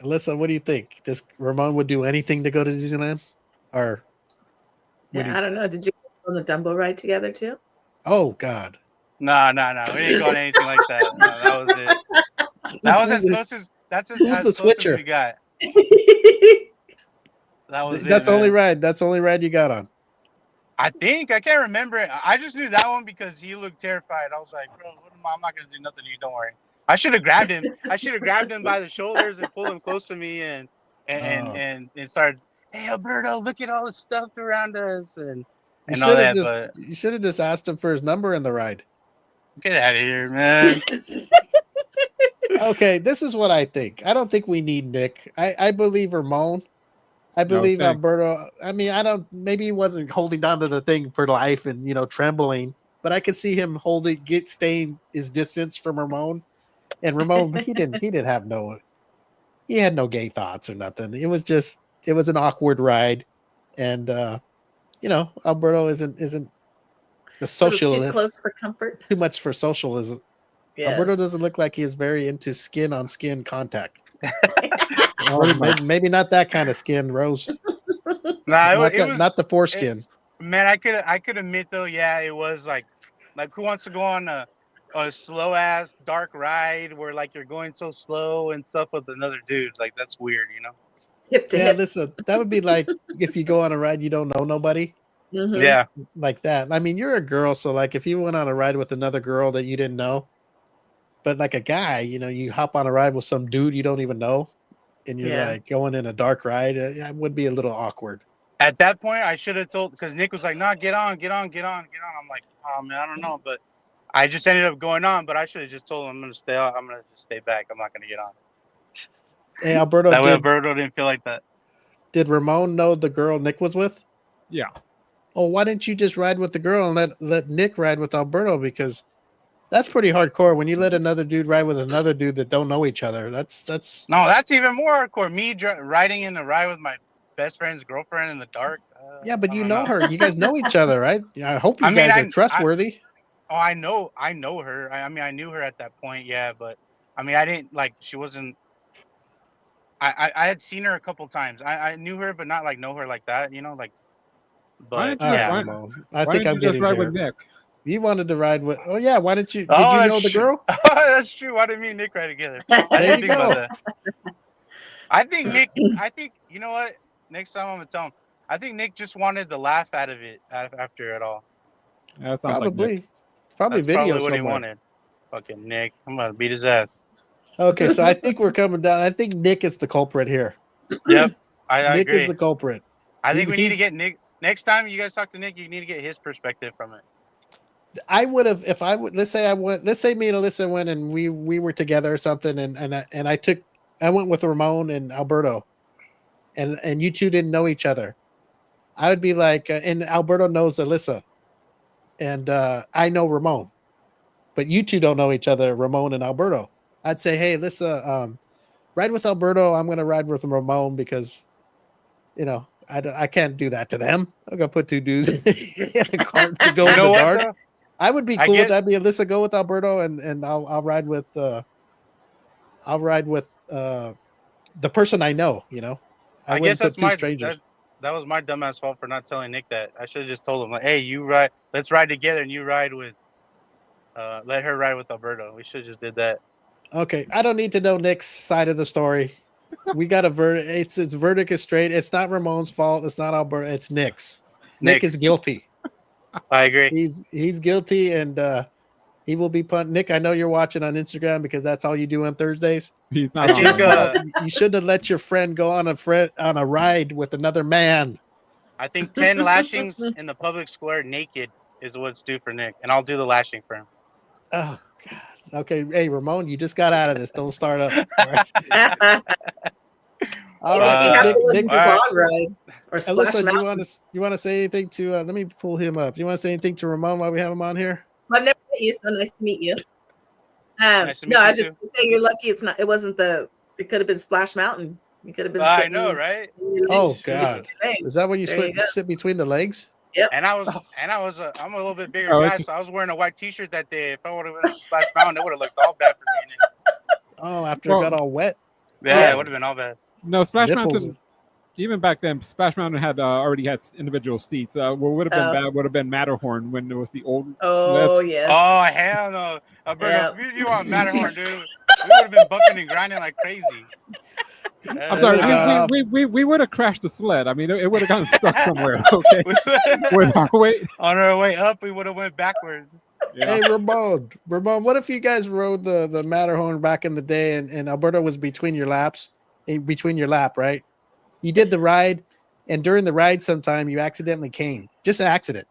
Alyssa, what do you think? This Ramon would do anything to go to Disneyland, or? Yeah, I don't know. Did you go on the Dumbo ride together too? Oh God. No. We didn't go on anything like that. No, that was it. That was as close as. That's as close as we got. That was That's the only ride. That's the only ride you got on. I think I can't remember it. I just knew that one because he looked terrified. I was like, bro, I'm not gonna do nothing to you. Don't worry. I should have grabbed him. I should have grabbed him by the shoulders and pulled him close to me and started. Hey, Alberto, look at all the stuff around us and all that. You should have just asked him for his number in the ride. Get out of here, man. Okay, this is what I think. I don't think we need Nick. I believe Ramon. I believe Alberto. I mean, maybe he wasn't holding on to the thing for life and trembling, but I could see him staying his distance from Ramon. And Ramon, he had no gay thoughts or nothing. It was an awkward ride, and Alberto isn't the socialist. Too close for comfort. Too much for socialism. Yes. Alberto doesn't look like he is very into skin on skin contact. Maybe not that kind of skin, Rose. Nah, not the foreskin. Man, I could admit though, yeah, it was like who wants to go on a slow ass dark ride where like you're going so slow and stuff with another dude? Like that's weird, Hip to hip. Listen, that would be like if you go on a ride you don't know nobody. Mm-hmm. Yeah, like that. I mean, you're a girl, so like if you went on a ride with another girl that you didn't know, but like a guy, you hop on a ride with some dude you don't even know, and you're like going in a dark ride, it would be a little awkward. At that point, I should have told, because Nick was like, "Nah, get on." I'm like, "Oh man, I don't know," but I just ended up going on. But I should have just told him I'm gonna stay out. I'm gonna just stay back. I'm not gonna get on. Hey, Alberto. That way, Alberto didn't feel like that. Did Ramon know the girl Nick was with? Yeah. Oh, why didn't you just ride with the girl and let Nick ride with Alberto? Because That's pretty hardcore when you let another dude ride with another dude that don't know each other. That's No, that's even more hardcore. Me riding in a ride with my best friend's girlfriend in the dark. yeah, but I you don't know her. You guys know each other, right? Yeah, I hope you I mean, guys are trustworthy. I know her. I mean, I knew her at that point. Yeah, but I mean, I didn't like. She wasn't. I had seen her a couple times. I knew her, but not like know her like that. You know, like. Why But don't you All just right, yeah. Ramon. I why think don't I'm you just getting ride here. with Nick? You wanted to ride with? Oh yeah. Why didn't you? Did Oh, you know that's the true. girl? That's true. Why didn't me and Nick ride together? I There didn't you think about go. that. I think Nick. I think you know what. Next time I'm gonna tell him. I think Nick just wanted the laugh out of it after it all. Yeah, that sounds like Nick. Probably That's video probably what he somewhere. wanted. Fucking Nick. I'm gonna beat his ass. Okay, so I think we're coming down. I think Nick is the culprit here. Yep. I Nick is agree. the culprit. I think we need to get Nick. Next time you guys talk to Nick, you need to get his perspective from it. I would have if I would. Let's say me and Alyssa went and we were together or something, and I went with Ramon and Alberto, and you two didn't know each other. I would be like, and Alberto knows Alyssa, and I know Ramon, but you two don't know each other, Ramon and Alberto. I'd say, hey, Alyssa, ride with Alberto. I'm going to ride with Ramon because, I can't do that to them. I'm going to put two dudes in a cart to go You in know the what, dark. though? I would be I cool with guess- that. Be Alyssa, go with Alberto, and I'll ride with the person I know. I guess wouldn't put that's two strangers. that was my dumbass fault for not telling Nick that. I should have just told him like, hey, you ride. Let's ride together, and you ride with. Let her ride with Alberto. We should have just did that. Okay, I don't need to know Nick's side of the story. We got a verdict. Its verdict is straight. It's not Ramon's fault. It's not Alberto. It's Nick's. Nick is guilty. I agree. He's guilty, and he will be punished. Nick, I know you're watching on Instagram because that's all you do on Thursdays. He's not I think, You shouldn't have let your friend go on a ride with another man. I think 10 lashings in the public square naked is what's due for Nick, and I'll do the lashing for him. Oh God. Okay, hey Ramon, you just got out of this. Don't start up. All right. All right. Nick, Bog ride or Splash Alyssa, Mountain. you want to say anything to? Let me pull him up. You want to say anything to Ramon while we have him on here? I've never met you, so nice to meet you. Nice to meet No, you I just too. say you're lucky. It wasn't it could have been Splash Mountain. You could have been. I know, right? Oh God, is that when you There you sit between the legs? Yep. And I'm a little bit bigger Oh, guy, okay. so I was wearing a white T-shirt that day. If I would have been Splash Mountain, it would have looked all bad for me. Oh, after it got all wet. Yeah, it would have been all bad. No, Splash Nipples. Mountain. Even back then, Splash Mountain had already had individual seats. What would have been bad would have been Matterhorn when there was the old sleds. Yes. Oh hell no, Alberto, you want Matterhorn, dude? We would have been bumping and grinding like crazy. I'm sorry, we would have crashed the sled. I mean, it would have gotten stuck somewhere. Okay, with our weight. On our way up, we would have went backwards. Yeah. Hey Ramon, what if you guys rode the Matterhorn back in the day, and Alberto was between your lap, right? You did the ride, and during the ride, sometime you accidentally came. Just an accident.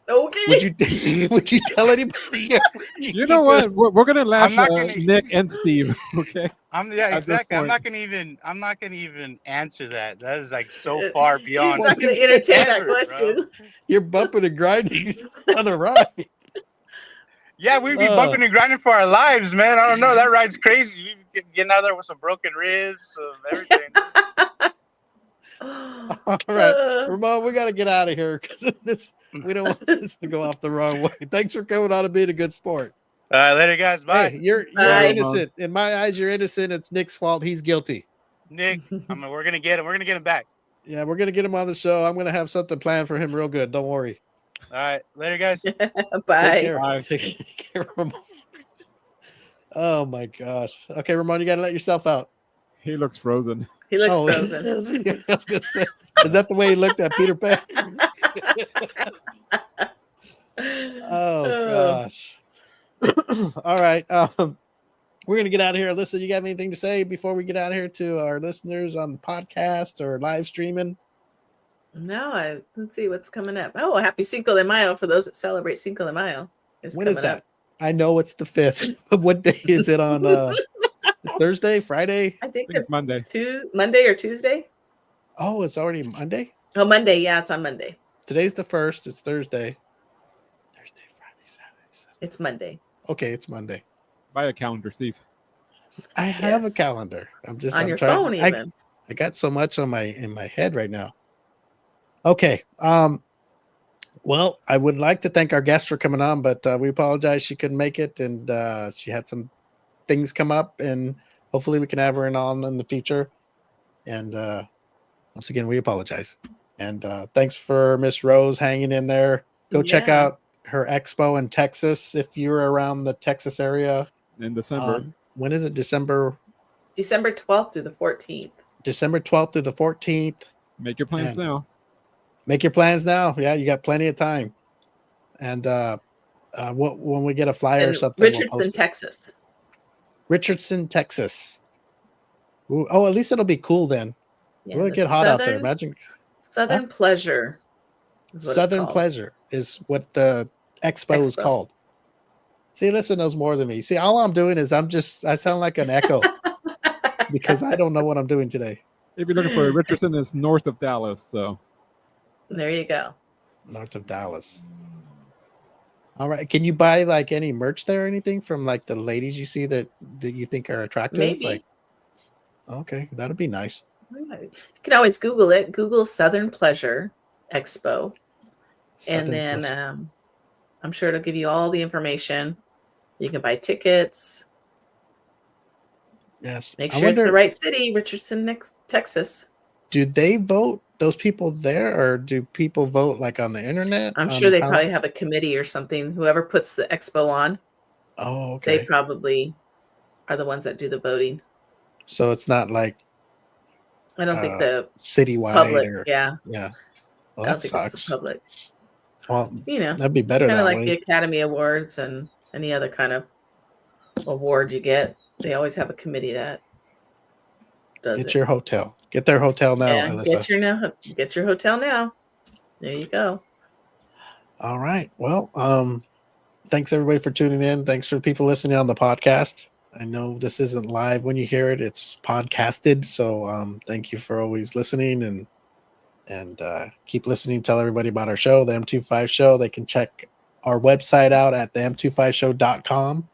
Okay. Would you tell anybody? You know what? We're gonna lash Nick and Steve. Okay. Exactly. I'm not gonna even answer that. That is like so far beyond. You're not gonna entertain that question. Bro. You're bumping and grinding on a ride. Yeah, we'd be bumping and grinding for our lives, man. I don't know. That ride's crazy. We'd be getting out there with some broken ribs, everything. All right, Ramon, we got to get out of here because we don't want this to go off the wrong way. Thanks for coming on and being a good sport. Later, guys. Bye. Hey, you're innocent. In my eyes, you're innocent. It's Nick's fault. He's guilty. Nick, we're gonna get him. We're gonna get him back. Yeah, we're gonna get him on the show. I'm gonna have something planned for him real good. Don't worry. All right, later, guys. Bye. Take care. Bye. Take care, Ramon. Oh my gosh. Okay, Ramon, you gotta let yourself out. He looks frozen. He looks frozen. I was gonna say, is that the way he looked at Peter Pan? Oh gosh. All right. We're gonna get out of here. Alyssa, you got anything to say before we get out of here to our listeners on the podcast or live streaming? No, let's see what's coming up. Oh, happy Cinco de Mayo for those that celebrate Cinco de Mayo. When is that? I know it's the 5th. What day is it on? It's Thursday, Friday? I think it's Monday. Monday or Tuesday? Oh, it's already Monday? Oh, Monday. Yeah, it's on Monday. Today's the 1st. It's Thursday. Thursday, Friday, Saturday, Sunday. It's Monday. Okay, it's Monday. Buy a calendar, Steve. I have a Yes. calendar. On I'm your trying. phone, even. I got so much on in my head right now. Okay. Well, I would like to thank our guest for coming on, but we apologize she couldn't make it, and she had some things come up, and hopefully we can have her on in the future. And once again, we apologize. And thanks for Miss Rose hanging in there. Go check Yeah. out her expo in Texas if you're around the Texas area. In December. When is it? December 12th through the 14th. December 12th through the 14th. Make your plans now. Make your plans now. Yeah, you got plenty of time. And when we get a flyer or In something, Richardson, we'll post it. Texas. Richardson, Texas. Ooh, oh, at least it'll be cool then. Yeah, It'll the get hot out there. Imagine Southern Pleasure. Is what Southern it's called. Pleasure is what the expo is called. See, listen knows more than me. See, all I'm doing is I sound like an echo because I don't know what I'm doing today. If you're looking for it, Richardson is north of Dallas, so There you go. North of Dallas. All right. Can you buy like any merch there or anything from like the ladies you see that you think are attractive? Maybe. Like, okay, that'd be nice. You can always Google it. Google Southern Pleasure Expo. Southern and then Pleasure. I'm sure it'll give you all the information. You can buy tickets. Yes. Make sure it's the right city, Richardson, Texas. Do they vote, those people there, or do people vote like on the internet? I'm sure they probably have a committee or something. Whoever puts the expo on, Oh, okay. they probably are the ones that do the voting. So it's not like I don't think the citywide public, or yeah. Well, I don't that think sucks. it's the public. Well, That'd be better kind that of like way. the Academy Awards and any other kind of award you get. They always have a committee that does Get it. your hotel. Get their hotel now, Yeah, Alyssa. get your hotel now. There you go. All right. Well, thanks everybody for tuning in. Thanks for people listening on the podcast. I know this isn't live when you hear it; it's podcasted. So, thank you for always listening and keep listening. Tell everybody about our show, the M25 Show. They can check our website out at the m25show.com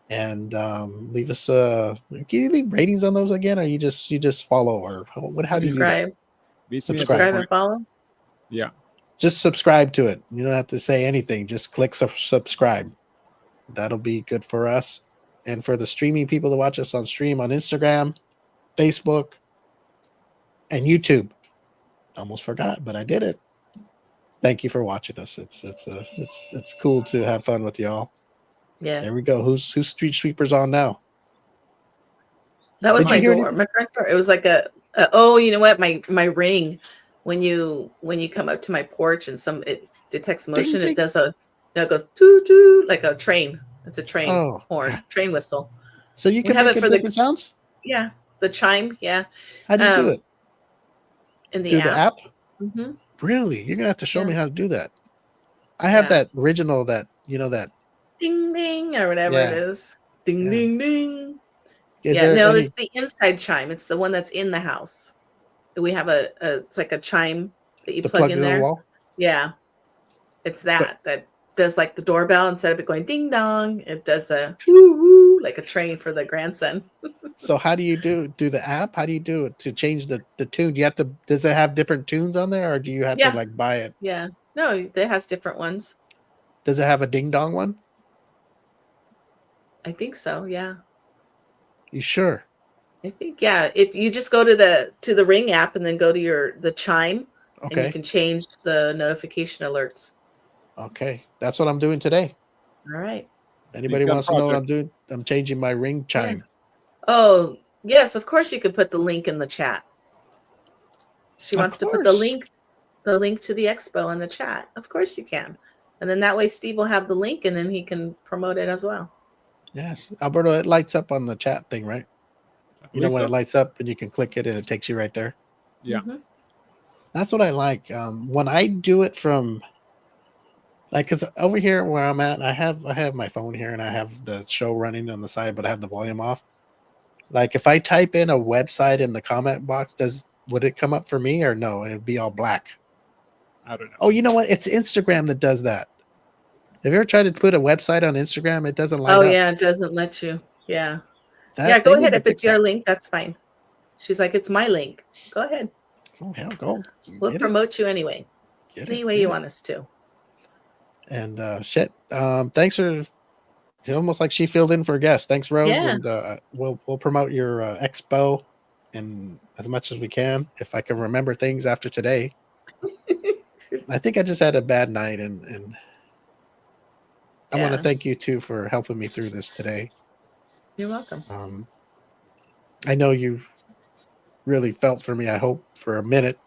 and leave us. Can you leave ratings on those again, or you just follow, or how do you do that? Subscribe and follow. Yeah. Just subscribe to it. You don't have to say anything. Just click subscribe. That'll be good for us. And for the streaming people to watch us on stream on Instagram, Facebook, and YouTube. Almost forgot, but I did it. Thank you for watching us. It's cool to have fun with y'all. Yeah. There we go. Who's Street Sweepers on now? That was Did my you hear door. anything? My front door. It was like oh, you know what? My ring. When you come up to my porch and it detects motion, ding. it does it goes toot toot like a train. It's a train horn, train whistle. So you can make it different sounds? Yeah, the chime. Yeah. How do you do it? In the Through app. the app? Mm-hmm. Really? You're gonna have to show me how to do that. I have that original that ding ding or whatever it is. Ding ding ding. It's the inside chime. It's the one that's in the house. We have it's like a chime that you plug in there. The wall? Yeah. It's that does like the doorbell. Instead of it going ding dong, it does a woo woo like a train for the grandson. So how do you do the app? How do you do it to change the tune? You have to, does it have different tunes on there, or do you have to like buy it? Yeah. No, it has different ones. Does it have a ding dong one? I think so, yeah. You sure? I think if you just go to the Ring app and then go to the chime, and you can change the notification alerts. Okay, that's what I'm doing today. All right. Anybody wants to know what I'm doing? I'm changing my Ring chime. Yeah. Oh yes, of course you could put the link in the chat. She wants to put the link to the expo in the chat. Of course you can, and then that way Steve will have the link, and then he can promote it as well. Yes, Alberto, it lights up on the chat thing, right? You know when it lights up and you can click it and it takes you right there. Yeah, that's what I like. When I do it from, like, because over here where I'm at, I have my phone here and I have the show running on the side, but I have the volume off. Like, if I type in a website in the comment box, would it come up for me or no? It'd be all black. I don't know. Oh, you know what? It's Instagram that does that. Have you ever tried to put a website on Instagram? It doesn't light Oh up. yeah, it doesn't let you. Yeah. Yeah, That go they need ahead. to If it's fix your that. link, that's fine. She's like, it's my link. Go ahead. Oh hell, go We'll get it, promote you anyway. get Any it, way get you it. want us to. And shit. Thanks for. It's almost like she filled in for a guest. Thanks, Rose, Yeah. and we'll promote your expo, and as much as we can. If I can remember things after today, I think I just had a bad night, and I want to Yeah. thank you too for helping me through this today. You're welcome. I know you really felt for me. I hope for a minute.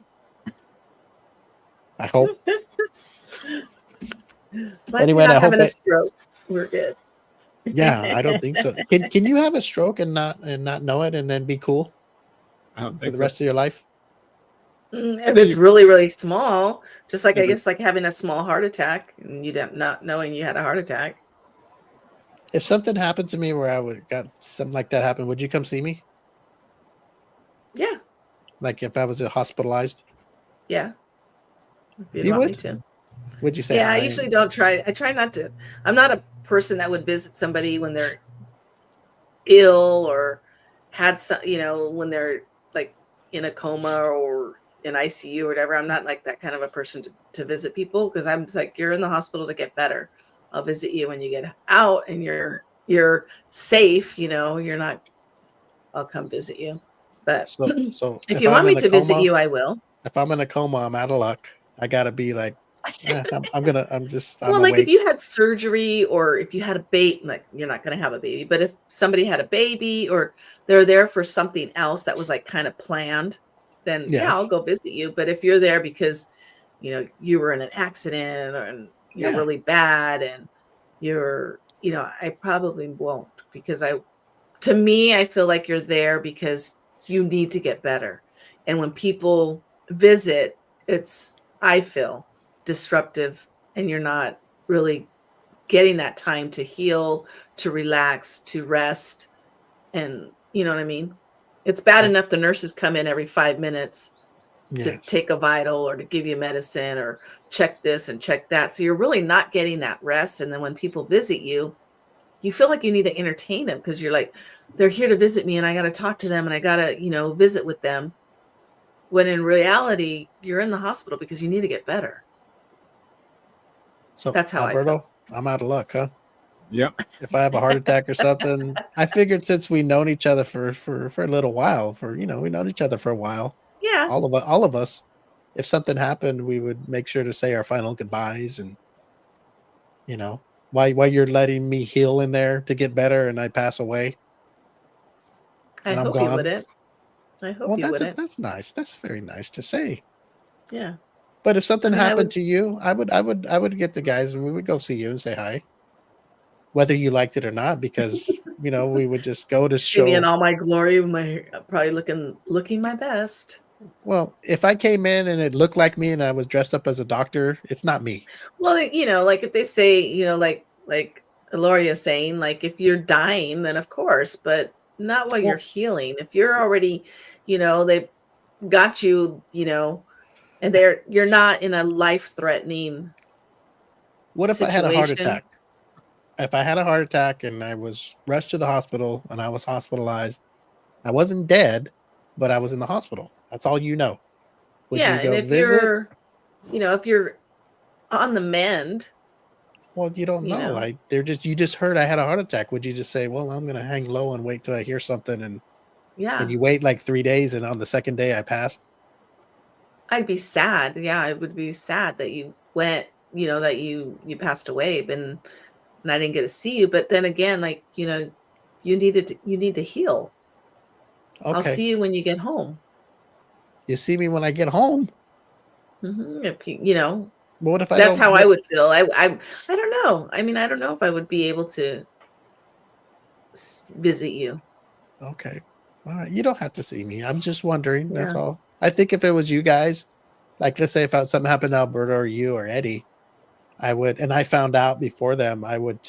I hope. But Anyway, you're and I not hope having a that. stroke. We're good. Yeah, I don't think so. Can you have a stroke and not know it, and then be cool I don't for think the so. rest of your life? If it's really, really small, just like Yeah, I but- guess like having a small heart attack and you not knowing you had a heart attack. If something happened to me where I would got something like that happen, would you come see me? Yeah. Like if I was hospitalized, Yeah. If you'd you want me would? to. Would you say Yeah, I hi? usually don't try. I try not to. I'm not a person that would visit somebody when they're ill or had some, when they're like in a coma or in ICU or whatever. I'm not like that kind of a person to visit people because I'm just like, you're in the hospital to get better. I'll visit you when you get out and you're safe. You're not. I'll come visit you. But So if if you I'm want me in a to visit coma, you, I will. if I'm in a coma, I'm out of luck. I gotta be like, I'm Well, like if awake. you had surgery or if you had a baby, like you're not going to have a baby, but if somebody had a baby or they're there for something else that was like kind of planned, then yeah, I'll Yes. go visit you. But if you're there because, you were in an accident and you're Yeah. really bad and I probably won't because to me, I feel like you're there because you need to get better. And when people visit, I feel disruptive and you're not really getting that time to heal, to relax, to rest. And you know what I mean? It's bad I- enough the nurses come in every 5 minutes to Yes. take a vital or to give you medicine or check this and check that. So you're really not getting that rest. And then when people visit you, you feel like you need to entertain them because you're like, they're here to visit me and I got to talk to them and I got to, visit with them. When in reality, you're in the hospital because you need to get better. So That's how I Alberto, feel. I'm out of luck, huh? Yep. If I have a heart attack or something, I figured since we known each other for a little while, we known each other for a while, Yeah. all of us, if something happened, we would make sure to say our final goodbyes, and while you're letting me heal in there to get better, and I pass away, I and I'm hope you gone. wouldn't. I hope Well, you wouldn't. that's nice. That's very nice to say. Yeah. But if something I happened would to you, I would get the guys, and we would go see you and say hi, whether you liked it or not, because we would just go to see me in show. all my glory, probably looking my best. Well, if I came in and it looked like me and I was dressed up as a doctor, it's not me. Well, like if they say, like Aloria saying, like if you're dying, then of course, but not while you're Well, healing. If you're already, they've got you, and you're not in a life-threatening what if I had a heart situation. attack? If I had a heart attack and I was rushed to the hospital and I was hospitalized, I wasn't dead, but I was in the hospital. That's all you know. Would Yeah, you and go visit? if you're on the mend, Well, you don't you know. know, You just heard I had a heart attack. Would you just say, "Well, I'm going to hang low and wait till I hear something," and then yeah, you wait like 3 days, and on the second day I passed? I'd be sad. Yeah, I would be sad that you went, that you passed away, and I didn't get to see you. But then again, like, you need to heal. I'll Okay, see you when you get home. you see me when I get home. If But what if I that's don't? how I would feel. I don't know. I mean, I don't know if I would be able to visit you. Okay, all right. You don't have to see me. I'm just wondering. That's Yeah. all. I think if it was you guys, like let's say if something happened to Alberta or you or Eddie, I would, and I found out before them, I would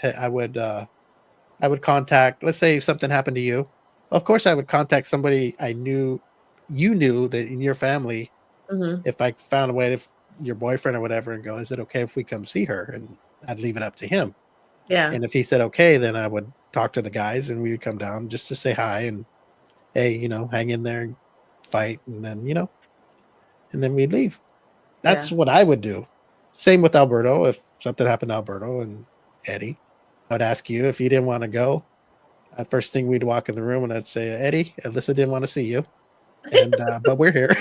contact. Let's say if something happened to you, of course I would contact somebody I knew, you knew that in your family. hmm If I found a way to your boyfriend or whatever, and go, is it okay if we come see her? And I'd leave it up to him. Yeah. And if he said okay, then I would talk to the guys and we would come down just to say hi and hey, hang in there and fight, and then and then we'd leave. That's what I would do. Same with Alberto. If something happened to Alberto and Eddie, I would ask you if you didn't want to go. First thing we'd walk in the room and I'd say, Eddie, Alyssa didn't want to see you, and but we're here.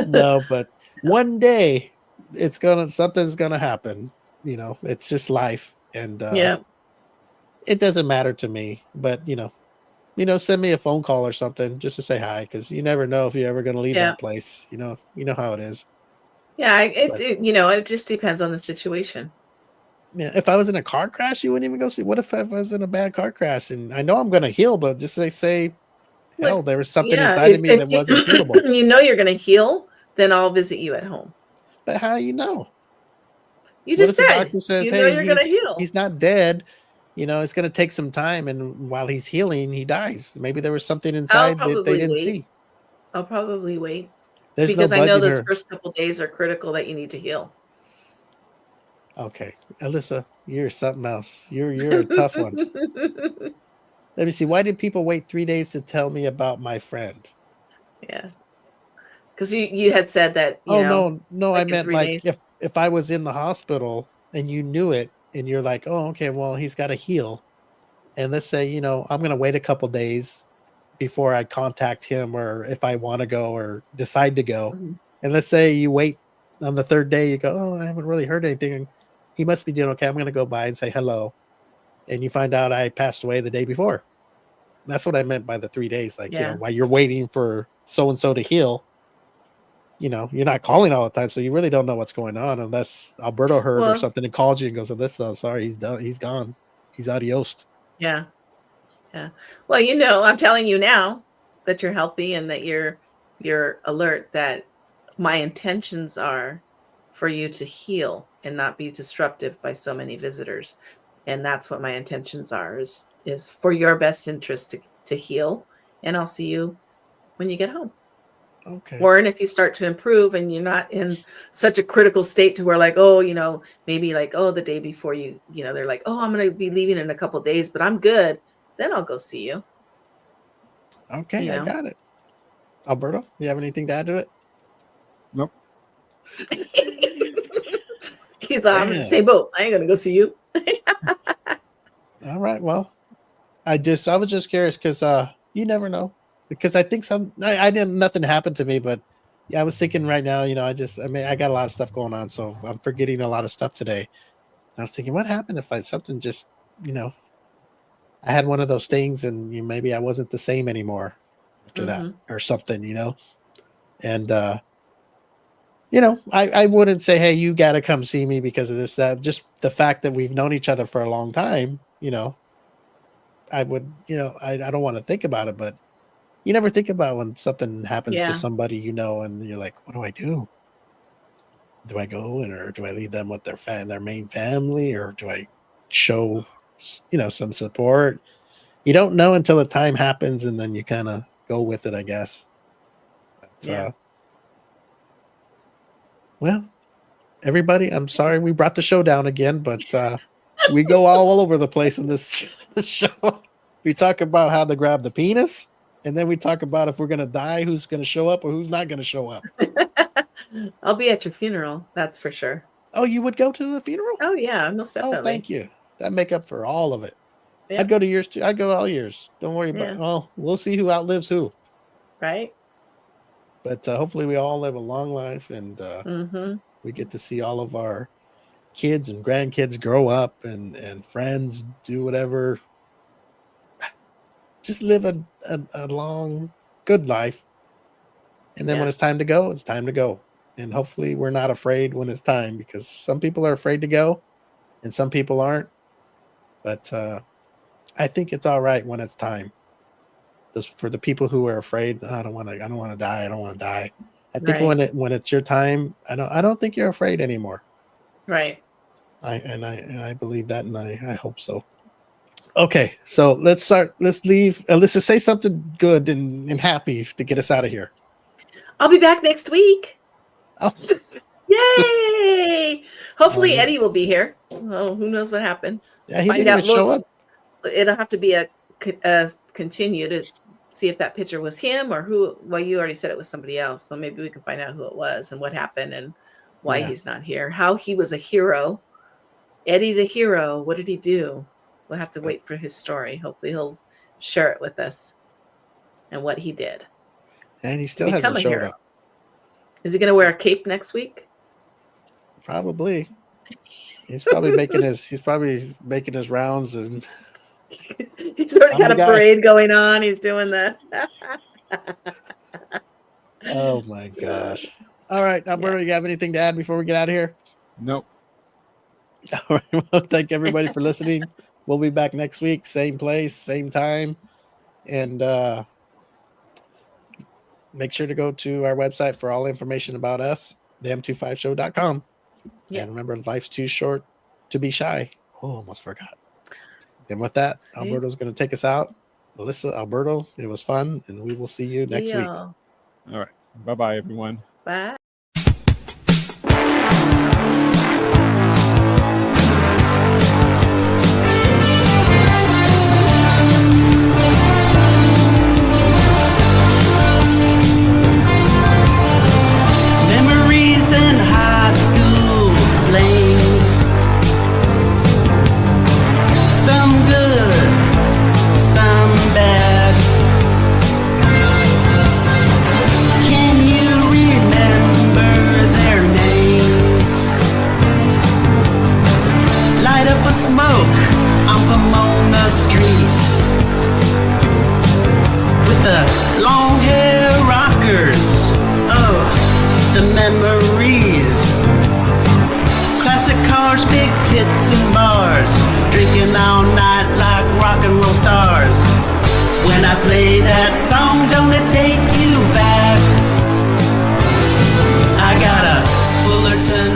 No, but one day something's gonna happen. It's just life, and it doesn't matter to me. But send me a phone call or something just to say hi, because you never know if you're ever gonna leave that place. You know how it is. Yeah, it just depends on the situation. Yeah, if I was in a car crash, you wouldn't even go see. What if I was in a bad car crash and I know I'm gonna heal, but just say hell, there was something inside of me that wasn't healable. You're going to heal, then I'll visit you at home. But how do you know? You just said the doctor says, hey, you're going to heal. He's not dead. It's going to take some time, and while he's healing, he dies. Maybe there was something inside that they didn't see. I'll probably wait. Because I know those first couple days are critical that you need to heal. Okay, Alyssa, you're something else. You're a tough one. Let me see. Why did people wait 3 days to tell me about my friend? Yeah, because you had said that. No. I meant like if I was in the hospital and you knew it, and you're like, oh, okay, well, he's got to heal, and let's say I'm going to wait a couple days before I contact him, or if I want to go or decide to go, and let's say you wait on the third day, you go, oh, I haven't really heard anything. He must be doing okay. I'm going to go by and say hello. And you find out I passed away the day before. That's what I meant by the 3 days. Like, while you're waiting for so-and-so to heal, you're not calling all the time. So you really don't know what's going on unless Alberto heard or something and calls you and goes, Alyssa, I'm sorry, he's done. He's gone. He's adios. Yeah. Yeah. Well, I'm telling you now that you're healthy and that you're alert, that my intentions are for you to heal and not be disruptive by so many visitors. And that's what my intentions are, is for your best interest to heal. And I'll see you when you get home. Okay. Or if you start to improve and you're not in such a critical state to where like, maybe like, the day before they're like, I'm going to be leaving in a couple of days, but I'm good. Then I'll go see you. Okay. I got it. Alberto, you have anything to add to it? Nope. He's like, I'm in the same boat. I ain't going to go see you. All right. Well, I was just curious because you never know. Because I think nothing happened to me, but I was thinking right now, I got a lot of stuff going on, so I'm forgetting a lot of stuff today. And I was thinking, what happened if something just, I had one of those things and maybe I wasn't the same anymore after that or something, and, I wouldn't say, hey, you got to come see me because of this, that. Just the fact that we've known each other for a long time, I would, I don't want to think about it, but you never think about when something happens to somebody, and you're like, what do I do? Do I go or do I leave them with their main family, or do I show, some support? You don't know until the time happens, and then you kind of go with it, I guess. But, well, everybody, I'm sorry we brought the show down again, but we go all over the place in this show. We talk about how to grab the penis, and then we talk about if we're going to die, who's going to show up or who's not going to show up. I'll be at your funeral, that's for sure. Oh, you would go to the funeral? Oh, yeah, most definitely. Oh, thank you. That make up for all of it. Yeah. I'd go to yours too. I'd go to all yours. Don't worry about it. Well, we'll see who outlives who. Right. But hopefully we all live a long life, and we get to see all of our kids and grandkids grow up and friends do whatever. Just live a long, good life. And then when it's time to go, it's time to go. And hopefully we're not afraid when it's time, because some people are afraid to go and some people aren't. But I think it's all right when it's time. Just for the people who are afraid, I don't want to die. I don't want to die. I think when it's your time, I don't think you're afraid anymore. Right. I believe that, and I hope so. Okay, so let's start. Let's leave. Alyssa, say something good and happy to get us out of here. I'll be back next week. Oh, Yay! Hopefully, Oh, yeah. Eddie will be here. Oh, who knows what happened? Yeah, he Find didn't even out. show Look, up. it'll have to be a continue to see if that picture was him or who. Well, you already said it was somebody else, but maybe we can find out who it was and what happened and why Yeah. he's not here. How he was a hero. Eddie the hero. What did he do? We'll have to wait for his story. Hopefully, he'll share it with us and what he did. And he to still become hasn't a showed hero. up. Is he going to wear a cape next week? Probably. He's probably making his rounds, and He's already I'm got the a guy. parade going on. He's doing that. Oh my gosh. All right, Alberto, you have anything to add before we get out of here? Nope. All right. Well, thank everybody for listening. We'll be back next week, same place, same time. And make sure to go to our website for all information about us, the m25show.com. Yeah. And remember, life's too short to be shy. Oh, almost forgot. And with that, See? Alberto's going to take us out. Alyssa, Alberto, it was fun, and we will see you next week. y'all. All right. Bye-bye, everyone. Bye. Memories in high school flames, some good, some bad. Can you remember their names? Light up a smoke on Pomona Street with the long hair rockers. Oh, the memories. Classic cars, big tits and bars, drinking all night like rock and roll stars. When I play that song, don't it take you back? I got a Fullerton